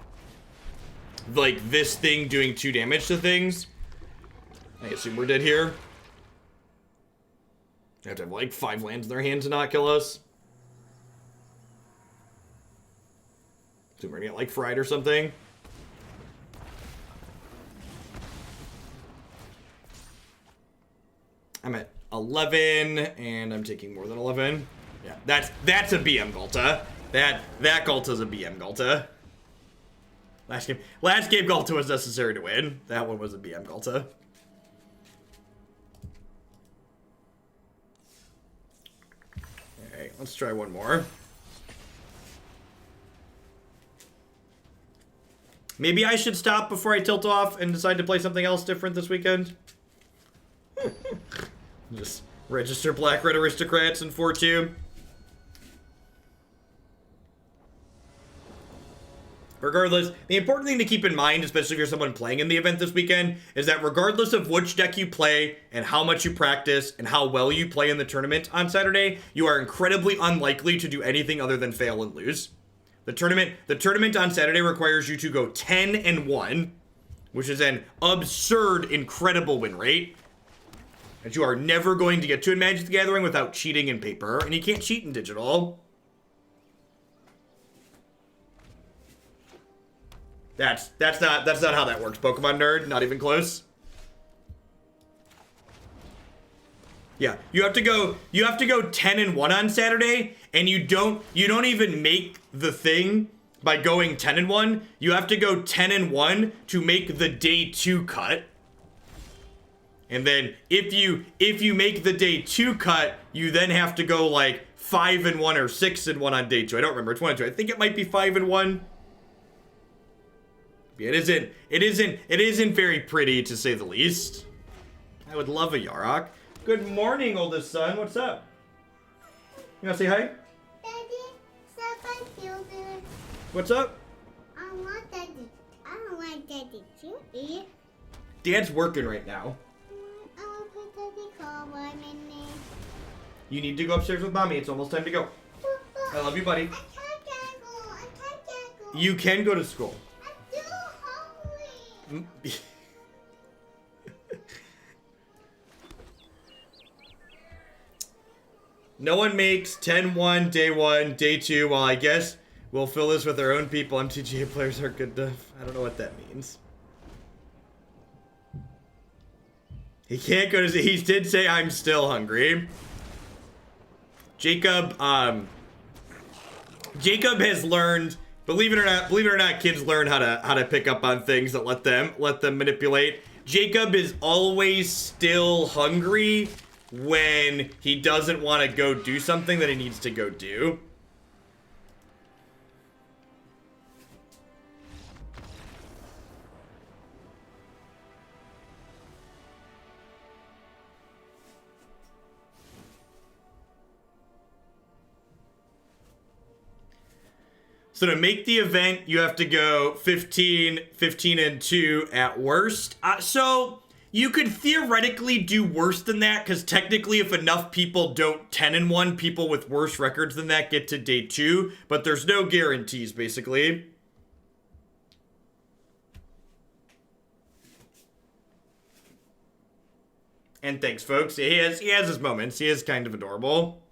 like, this thing doing 2 damage to things. I assume we're dead here. They have to have, like, 5 lands in their hand to not kill us. So we're gonna get, like, fried or something. I'm at 11, and I'm taking more than 11. Yeah, that's a BM Galta. That Galta's a BM Galta. Last game Galta was necessary to win. That one was a BM Galta. Alright, let's try one more. Maybe I should stop before I tilt off and decide to play something else different this weekend. Just register Black Red Aristocrats in 4-2. Regardless, the important thing to keep in mind, especially if you're someone playing in the event this weekend, is that regardless of which deck you play and how much you practice and how well you play in the tournament on Saturday, you are incredibly unlikely to do anything other than fail and lose. The tournament on Saturday requires you to go 10-1, which is an absurd, incredible win rate. And you are never going to get to in Magic the Gathering without cheating in paper, and you can't cheat in digital. That's not how that works, Pokemon nerd. Not even close. Yeah, you have to go 10-1 on Saturday, and you don't even make the thing by going 10-1. You have to go 10-1 to make the day 2 cut. And then if you make the day 2 cut, you then have to go like 5-1 or 6-1 on day 2. I don't remember. It's 1 and 2. I think it might be 5-1. It isn't very pretty, to say the least. I would love a Yarok. Good morning, oldest son. What's up? You wanna say hi? Daddy, stop my children. What's up? I want Daddy. I don't want Daddy to eat. Dad's working right now. I want to put Daddy call my minute. You need to go upstairs with mommy. It's almost time to go. I love you, buddy. I can't go. You can go to school. I'm too hungry. No one makes 10-1, day 1, day 2. Well, I guess we'll fill this with our own people. MTGA players are good enough. I don't know what that means. He can't go to... He did say I'm still hungry. Jacob has learned... Believe it or not, kids learn how to pick up on things that let them manipulate. Jacob is always still hungry when he doesn't want to go do something that he needs to go do. So to make the event, you have to go 15 and 2 at worst. So you could theoretically do worse than that, because technically if enough people don't 10-1, people with worse records than that get to day 2, but there's no guarantees, basically. And thanks, folks. He has his moments. He is kind of adorable.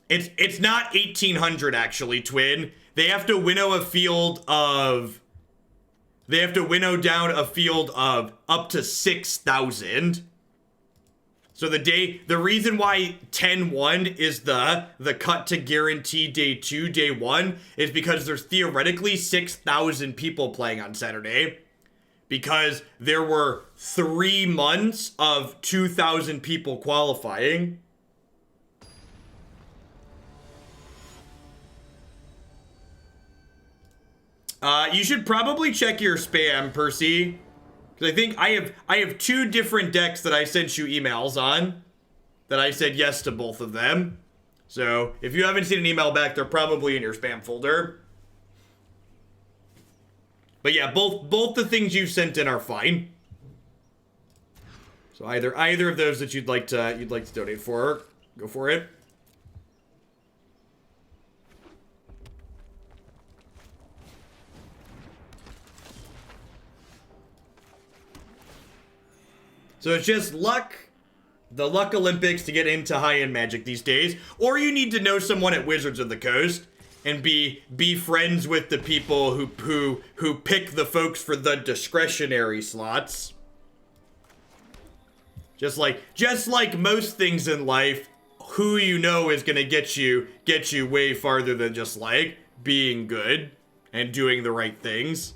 It's not 1800 actually, Twin. They have to winnow down a field of up to 6,000. So the reason why 10-1 is the cut to guarantee day 2, day 1 is because there's theoretically 6,000 people playing on Saturday. Because there were 3 months of 2,000 people qualifying. You should probably check your spam, Percy. Because I think I have 2 different decks that I sent you emails on. that I said yes to both of them. So if you haven't seen an email back, they're probably in your spam folder. But yeah, both the things you sent in are fine. So either of those that you'd like to donate for, go for it. So it's just luck, the Luck Olympics to get into high-end Magic these days, or you need to know someone at Wizards of the Coast and be friends with the people who pick the folks for the discretionary slots. Just like most things in life, who you know is gonna get you way farther than just like being good and doing the right things.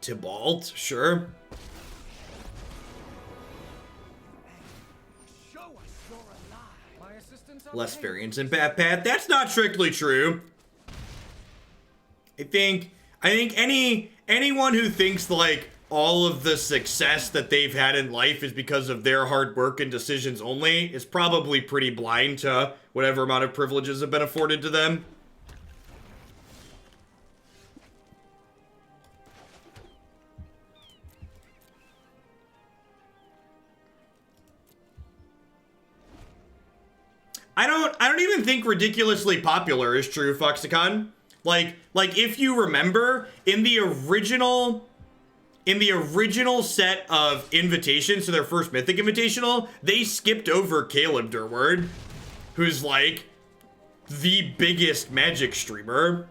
Tybalt, sure. Less variance in Bat Path. That's not strictly true. I think anyone who thinks like all of the success that they've had in life is because of their hard work and decisions only is probably pretty blind to whatever amount of privileges have been afforded to them. I don't even think ridiculously popular is true, Foxicon. Like if you remember, in the original set of invitations to their first Mythic Invitational, they skipped over Caleb Durward, who's like the biggest Magic streamer.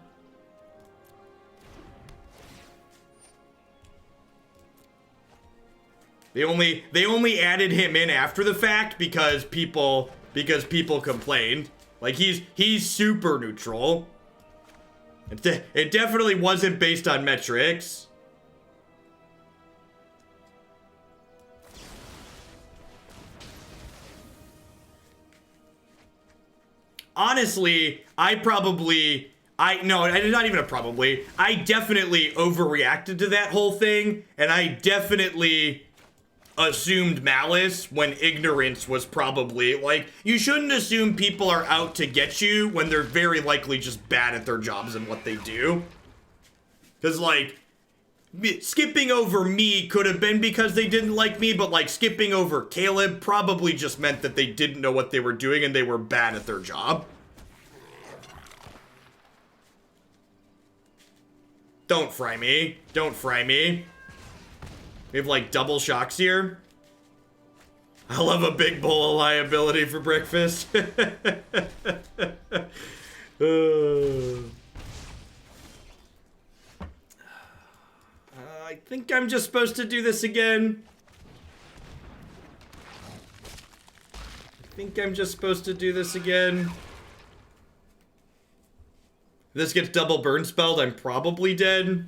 They only added him in after the fact because people complained. Like he's super neutral. It definitely wasn't based on metrics. Honestly, I definitely overreacted to that whole thing, and I definitely assumed malice when ignorance was probably, like, you shouldn't assume people are out to get you when they're very likely just bad at their jobs and what they do. Because, like, skipping over me could have been because they didn't like me, but, like, skipping over Caleb probably just meant that they didn't know what they were doing and they were bad at their job. Don't fry me. Don't fry me. We have, like, double shocks here. I love a big bowl of liability for breakfast. I think I'm just supposed to do this again. If this gets double burn spelled, I'm probably dead.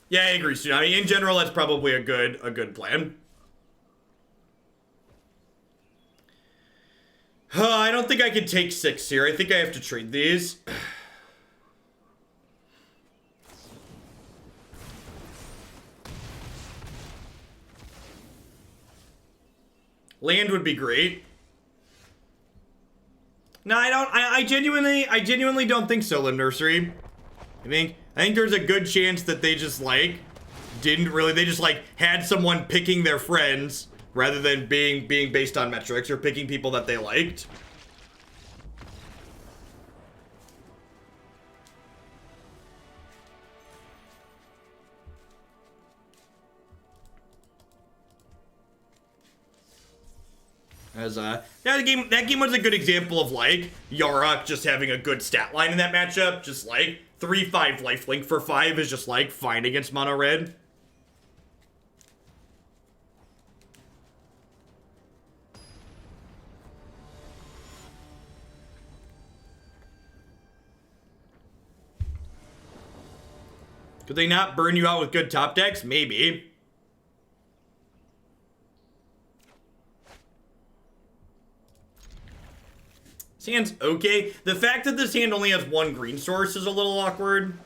Yeah, I agree, Stu. I mean, in general, that's probably a good plan. I don't think I can take 6 here. I think I have to trade these. Land would be great. No, I don't. I genuinely don't think so, Limb Nursery. I think there's a good chance that they just, like, they just, like, had someone picking their friends rather than being based on metrics or picking people that they liked. That game was a good example of, like, Yarok just having a good stat line in that matchup. Just, like, 3/5 lifelink for 5 is just, like, fine against mono red. Could they not burn you out with good top decks? Maybe. This hand's okay. The fact that this hand only has one green source is a little awkward.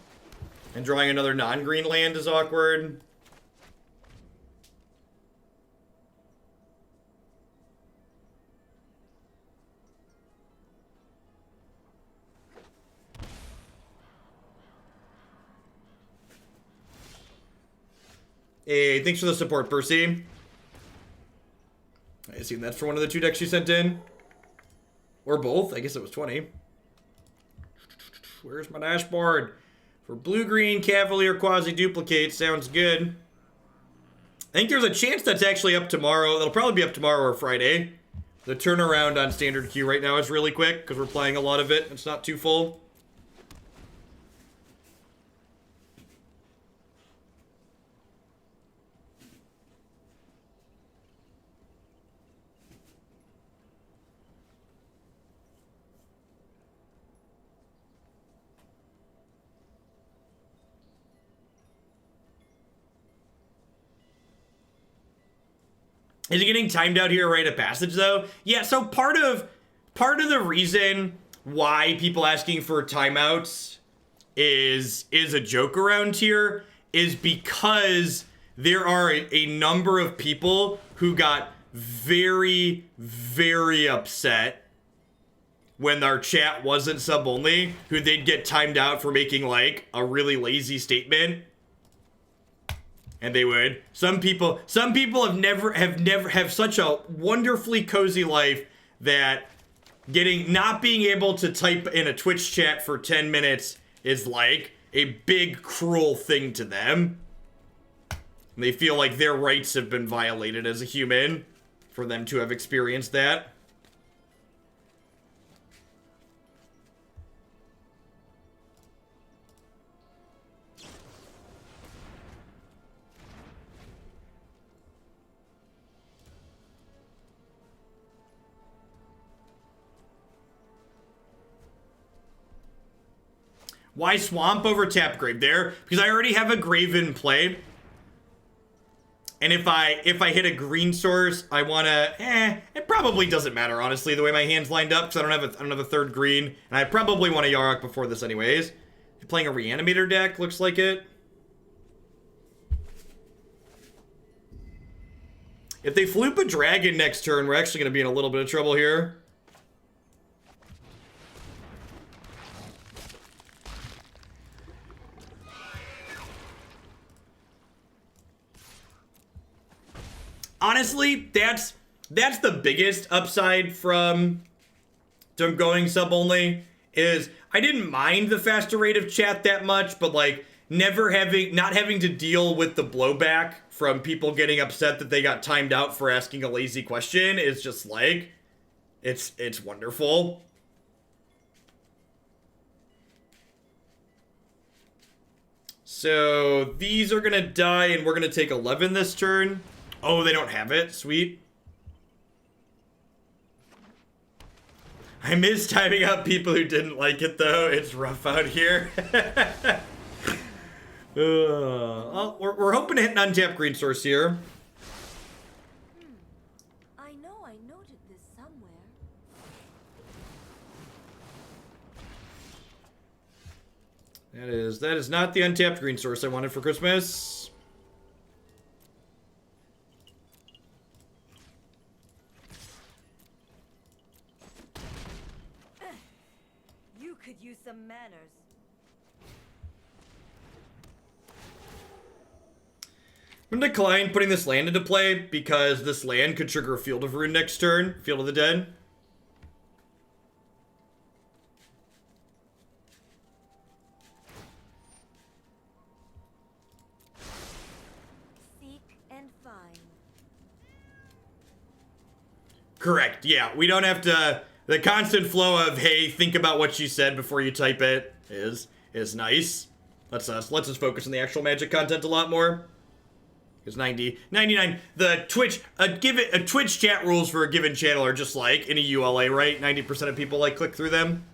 And drawing another non-green land is awkward. Hey, thanks for the support, Percy. I assume that's for one of the 2 decks you sent in. Or both. I guess it was 20. Where's my dashboard? For blue-green Cavalier quasi-duplicate. Sounds good. I think there's a chance that's actually up tomorrow. That'll probably be up tomorrow or Friday. The turnaround on standard queue right now is really quick because we're playing a lot of it. It's not too full. Is it getting timed out here right at passage though? Yeah, so part of the reason why people asking for timeouts is a joke around here is because there are a number of people who got very, very upset when our chat wasn't sub only, who they'd get timed out for making like a really lazy statement. And they would. Some people have such a wonderfully cozy life that not being able to type in a Twitch chat for 10 minutes is like a big cruel thing to them. And they feel like their rights have been violated as a human for them to have experienced that. Why swamp over tap grave there? Because I already have a grave in play. And if I hit a green source, I wanna it probably doesn't matter, honestly, the way my hand's lined up, because I don't have a third green. And I probably want a Yarok before this anyways. You're playing a reanimator deck, looks like it. If they floop a dragon next turn, we're actually gonna be in a little bit of trouble here. Honestly, that's the biggest upside from going sub only is I didn't mind the faster rate of chat that much, but like not having to deal with the blowback from people getting upset that they got timed out for asking a lazy question is just like it's wonderful. So these are gonna die and we're gonna take 11 this turn. Oh, they don't have it? Sweet. I miss timing out people who didn't like it, though. It's rough out here. Oh, we're hoping to hit an untapped green source here. I know I noted this somewhere. That is not the untapped green source I wanted for Christmas. Could use some manners. I'm gonna decline putting this land into play because this land could trigger a Field of Ruin next turn. Field of the Dead. Seek and find. Correct. Yeah, we don't have to. The constant flow of, hey, think about what you said before you type it is nice. Let's just focus on the actual Magic content a lot more. Because 99, the Twitch, a Twitch chat rules for a given channel are just like in a ULA, right? 90% of people like click through them.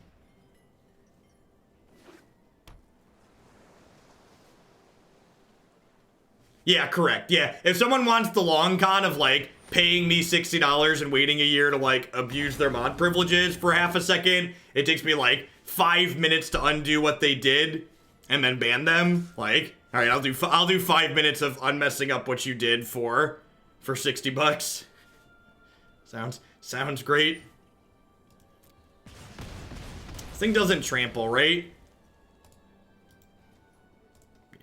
Yeah, correct. Yeah, if someone wants the long con of, like, paying me $60 and waiting a year to, like, abuse their mod privileges for half a second, it takes me, like, 5 minutes to undo what they did and then ban them. Like, all right, I'll do 5 minutes of unmessing up what you did for $60. Sounds great. This thing doesn't trample, right?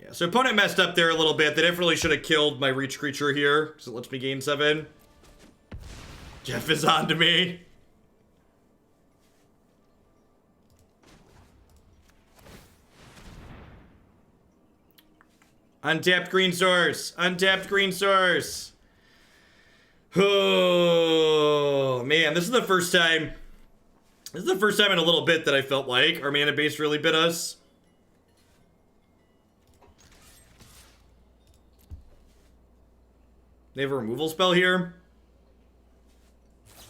Yeah, so opponent messed up there a little bit. They definitely should have killed my reach creature here, because it lets me gain 7. Jeff is on to me. Untapped green source. Untapped green source. Oh, man. This is the first time in a little bit that I felt like our mana base really bit us. They have a removal spell here.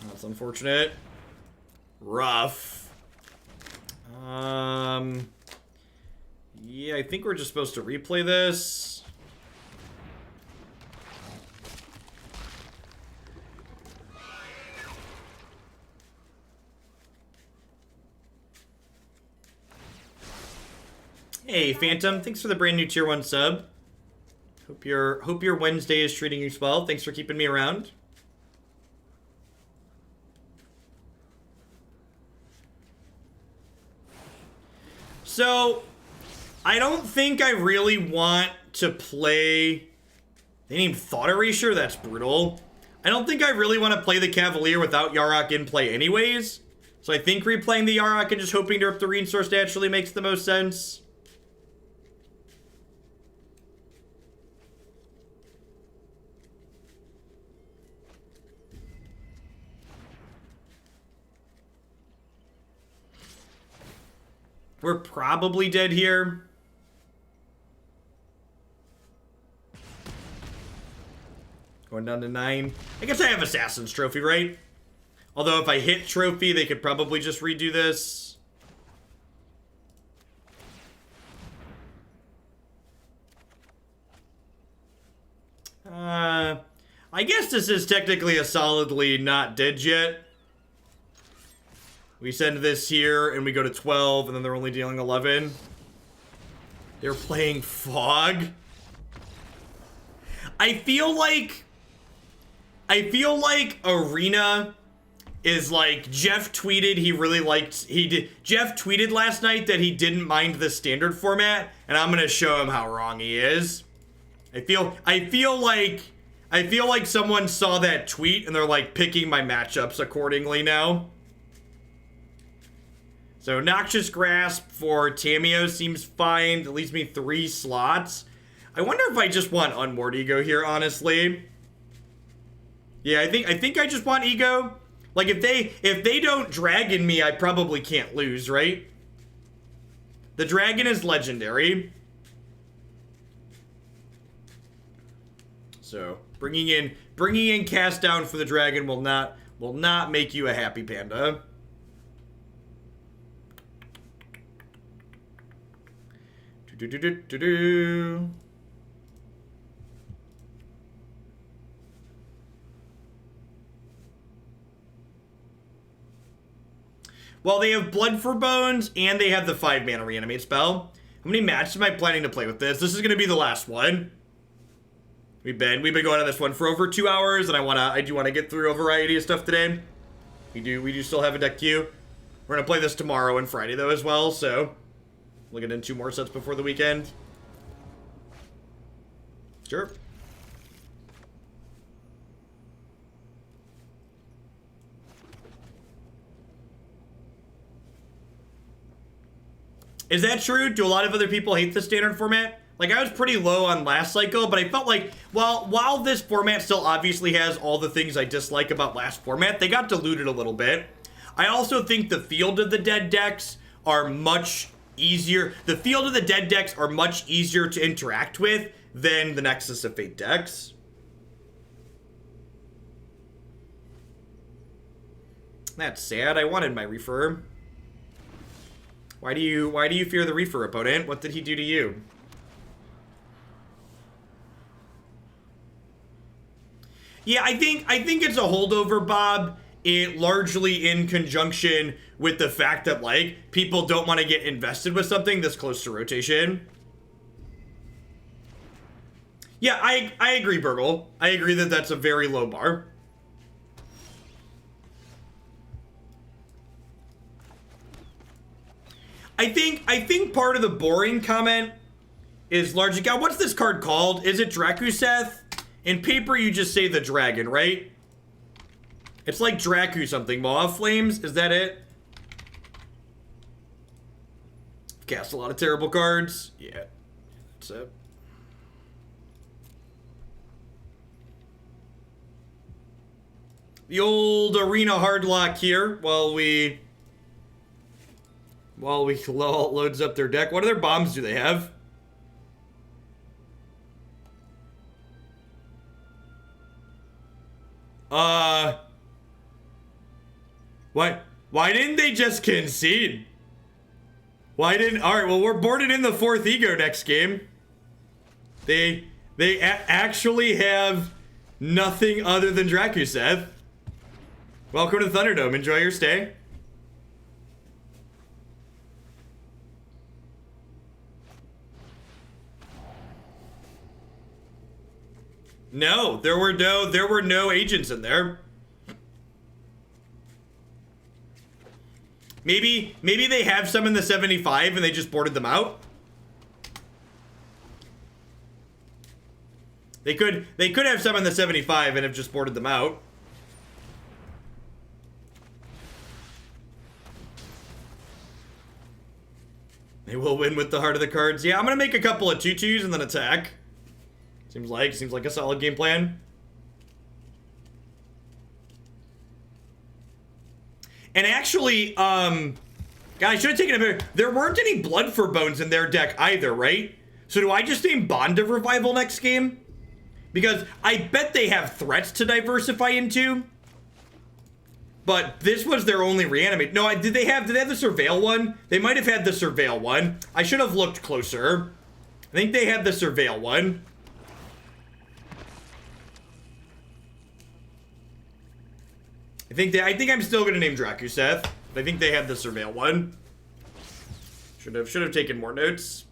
That's unfortunate. Rough. Yeah, I think we're just supposed to replay this. Hey, Phantom, thanks for the brand new tier 1 sub. Hope your Wednesday is treating you well. Thanks for keeping me around. So, I don't think I really want to play... They named Thought Erasure? That's brutal. I don't think I really want to play the Cavalier without Yarok in play anyways. So I think replaying the Yarok and just hoping to rip the resource naturally makes the most sense. We're probably dead here. Going down to 9. I guess I have Assassin's Trophy, right? Although if I hit Trophy, they could probably just redo this. I guess this is technically a solidly not dead yet. We send this here, and we go to 12, and then they're only dealing 11. They're playing Fog. I feel like Arena is like, Jeff tweeted Jeff tweeted last night that he didn't mind the standard format, and I'm gonna show him how wrong he is. I feel like someone saw that tweet, and they're like picking my matchups accordingly now. So, Noxious Grasp for Tamiyo seems fine. It leaves me 3 slots. I wonder if I just want Unmoored Ego here, honestly. Yeah, I think I just want Ego. Like, if they don't Dragon me, I probably can't lose, right? The Dragon is legendary. So, bringing in Cast Down for the Dragon will not make you a happy panda. Well, they have Blood for Bones, and they have the 5-mana Reanimate spell. How many matches am I planning to play with this? This is going to be the last one. We've been going on this one for over 2 hours, and I do want to get through a variety of stuff today. We do still have a deck queue. We're going to play this tomorrow and Friday, though, as well, so... We'll get in 2 more sets before the weekend. Sure. Is that true? Do a lot of other people hate the standard format? Like, I was pretty low on last cycle, but I felt like, while this format still obviously has all the things I dislike about last format, they got diluted a little bit. I also think the Field of the Dead decks are much easier. The Field of the Dead decks are much easier to interact with than the Nexus of Fate decks. That's sad. I wanted my Reefer. Why do you fear the Reefer, opponent? What did he do to you? Yeah, I think it's a holdover, Bob. It largely in conjunction with the fact that, like, people don't want to get invested with something this close to rotation. Yeah, I agree, Burgle. I agree that that's a very low bar. I think part of the boring comment is largely, God, what's this card called? Is it Drakuseth? In paper, you just say the dragon, right? It's like Draku something. Maw of Flames, is that it? Cast a lot of terrible cards. Yeah, that's it. The old arena hardlock here while we loads up their deck. What other bombs do they have? Why didn't they just concede? All right, well, we're boarded in the 4th ego next game. They actually have nothing other than Drakuseth. Welcome to Thunderdome. Enjoy your stay. No, there were no agents in there. Maybe they have some in the 75 and they just boarded them out. They could have some in the 75 and have just boarded them out. They will win with the heart of the cards. Yeah, I'm gonna make a couple of 2/2s and then attack. Seems like a solid game plan. And actually, God, I should have taken a bit. There weren't any Blood for Bones in their deck either, right? So do I just name Bond of Revival next game? Because I bet they have threats to diversify into. But this was their only reanimate. No, did they have the Surveil one? They might have had the Surveil one. I should have looked closer. I think they had the Surveil one. I think I'm still gonna name Drakuseth. But I think they had the Surveil one. Should have taken more notes.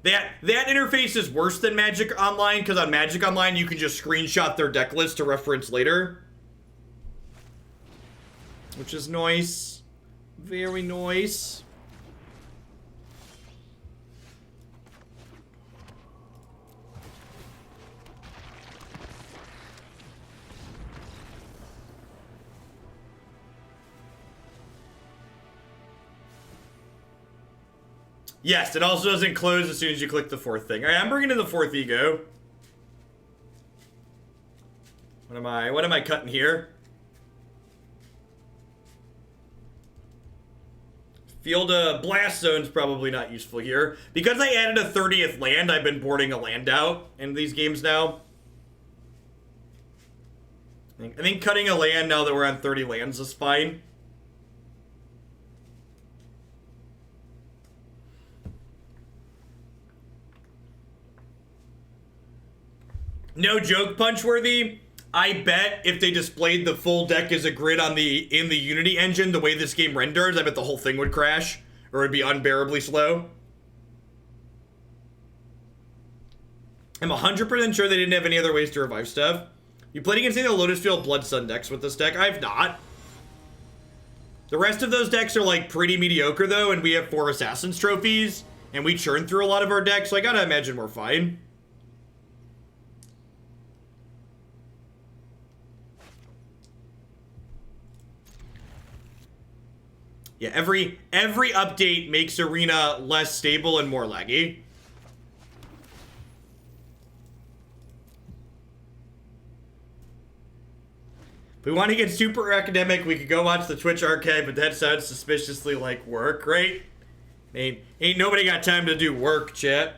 That interface is worse than Magic Online, because on Magic Online you can just screenshot their deck list to reference later. Which is nice. Very nice. Yes, it also doesn't close as soon as you click the 4th thing. All right, I'm bringing in the 4th ego. What am I cutting here? Field Blast Zone's probably not useful here. Because I added a 30th land, I've been boarding a land out in these games now. I think cutting a land now that we're on 30 lands is fine. No joke, Punchworthy. I bet if they displayed the full deck as a grid in the Unity engine, the way this game renders, I bet the whole thing would crash, or it'd be unbearably slow. I'm 100% sure they didn't have any other ways to revive stuff. You played against any of the Lotus Field Blood Sun decks with this deck? I've not. The rest of those decks are like pretty mediocre though, and we have 4 Assassin's trophies, and we churn through a lot of our decks, so I gotta imagine we're fine. Yeah, every update makes Arena less stable and more laggy. If we want to get super academic, we could go watch the Twitch archive, but that sounds suspiciously like work, right? Ain't nobody got time to do work, chat.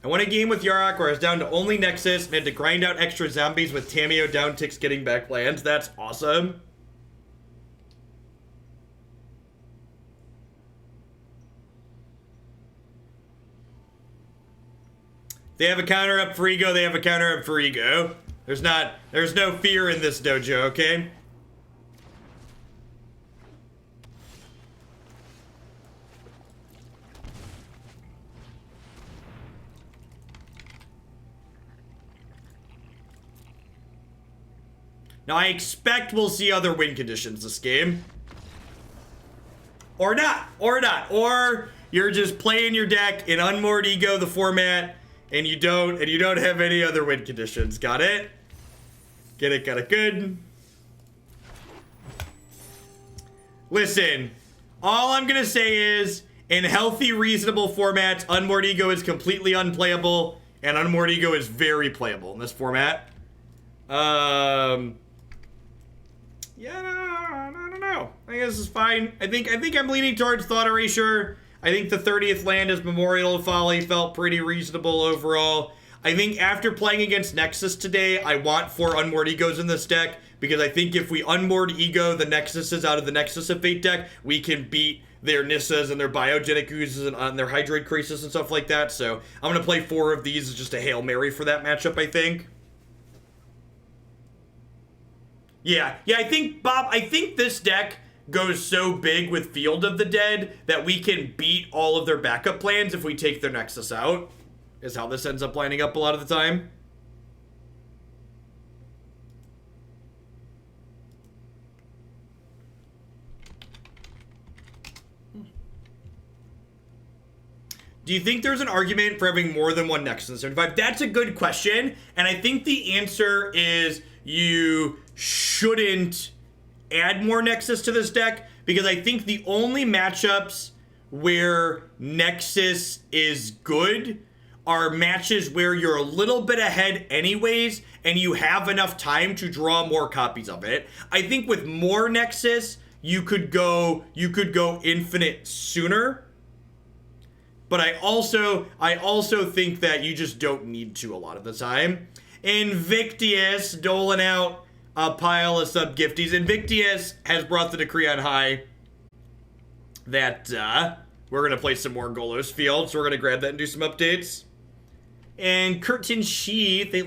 I won a game with Yarok where I was down to only Nexus and had to grind out extra zombies with Tamiyo down ticks getting back lands. That's awesome. They have a counter up for ego, they have a counter up for ego. There's no fear in this dojo, okay? Now, I expect we'll see other win conditions this game. Or not. Or you're just playing your deck in Unmoored Ego, the format, and you don't have any other win conditions. Got it? Got it good. Listen, all I'm gonna say is, in healthy, reasonable formats, Unmoored Ego is completely unplayable, and Unmoored Ego is very playable in this format. Yeah, I don't know. I think this is fine. I think I'm leaning towards Thought Erasure. I think the 30th land as Memorial of Folly felt pretty reasonable overall. I think after playing against Nexus today, I want 4 Unmoored Egos in this deck, because I think if we Unmoored Ego the Nexuses out of the Nexus of Fate deck, we can beat their Nissas and their Biogenic Oozes and their Hydrate Crisis and stuff like that. So I'm going to play 4 of these as just a Hail Mary for that matchup, I think. Yeah, I think, Bob, this deck goes so big with Field of the Dead that we can beat all of their backup plans if we take their Nexus out, is how this ends up lining up a lot of the time. Do you think there's an argument for having more than one Nexus in 75? That's a good question, and I think the answer is you shouldn't add more Nexus to this deck, because I think the only matchups where Nexus is good are matches where you're a little bit ahead anyways, and you have enough time to draw more copies of it. I think with more Nexus, you could go infinite sooner. But I also think that you just don't need to a lot of the time. Invictus doling out a pile of sub-gifties. Invictus has brought the decree on high that we're going to play some more Golos Field, so we're going to grab that and do some updates. And Curtain Sheath, they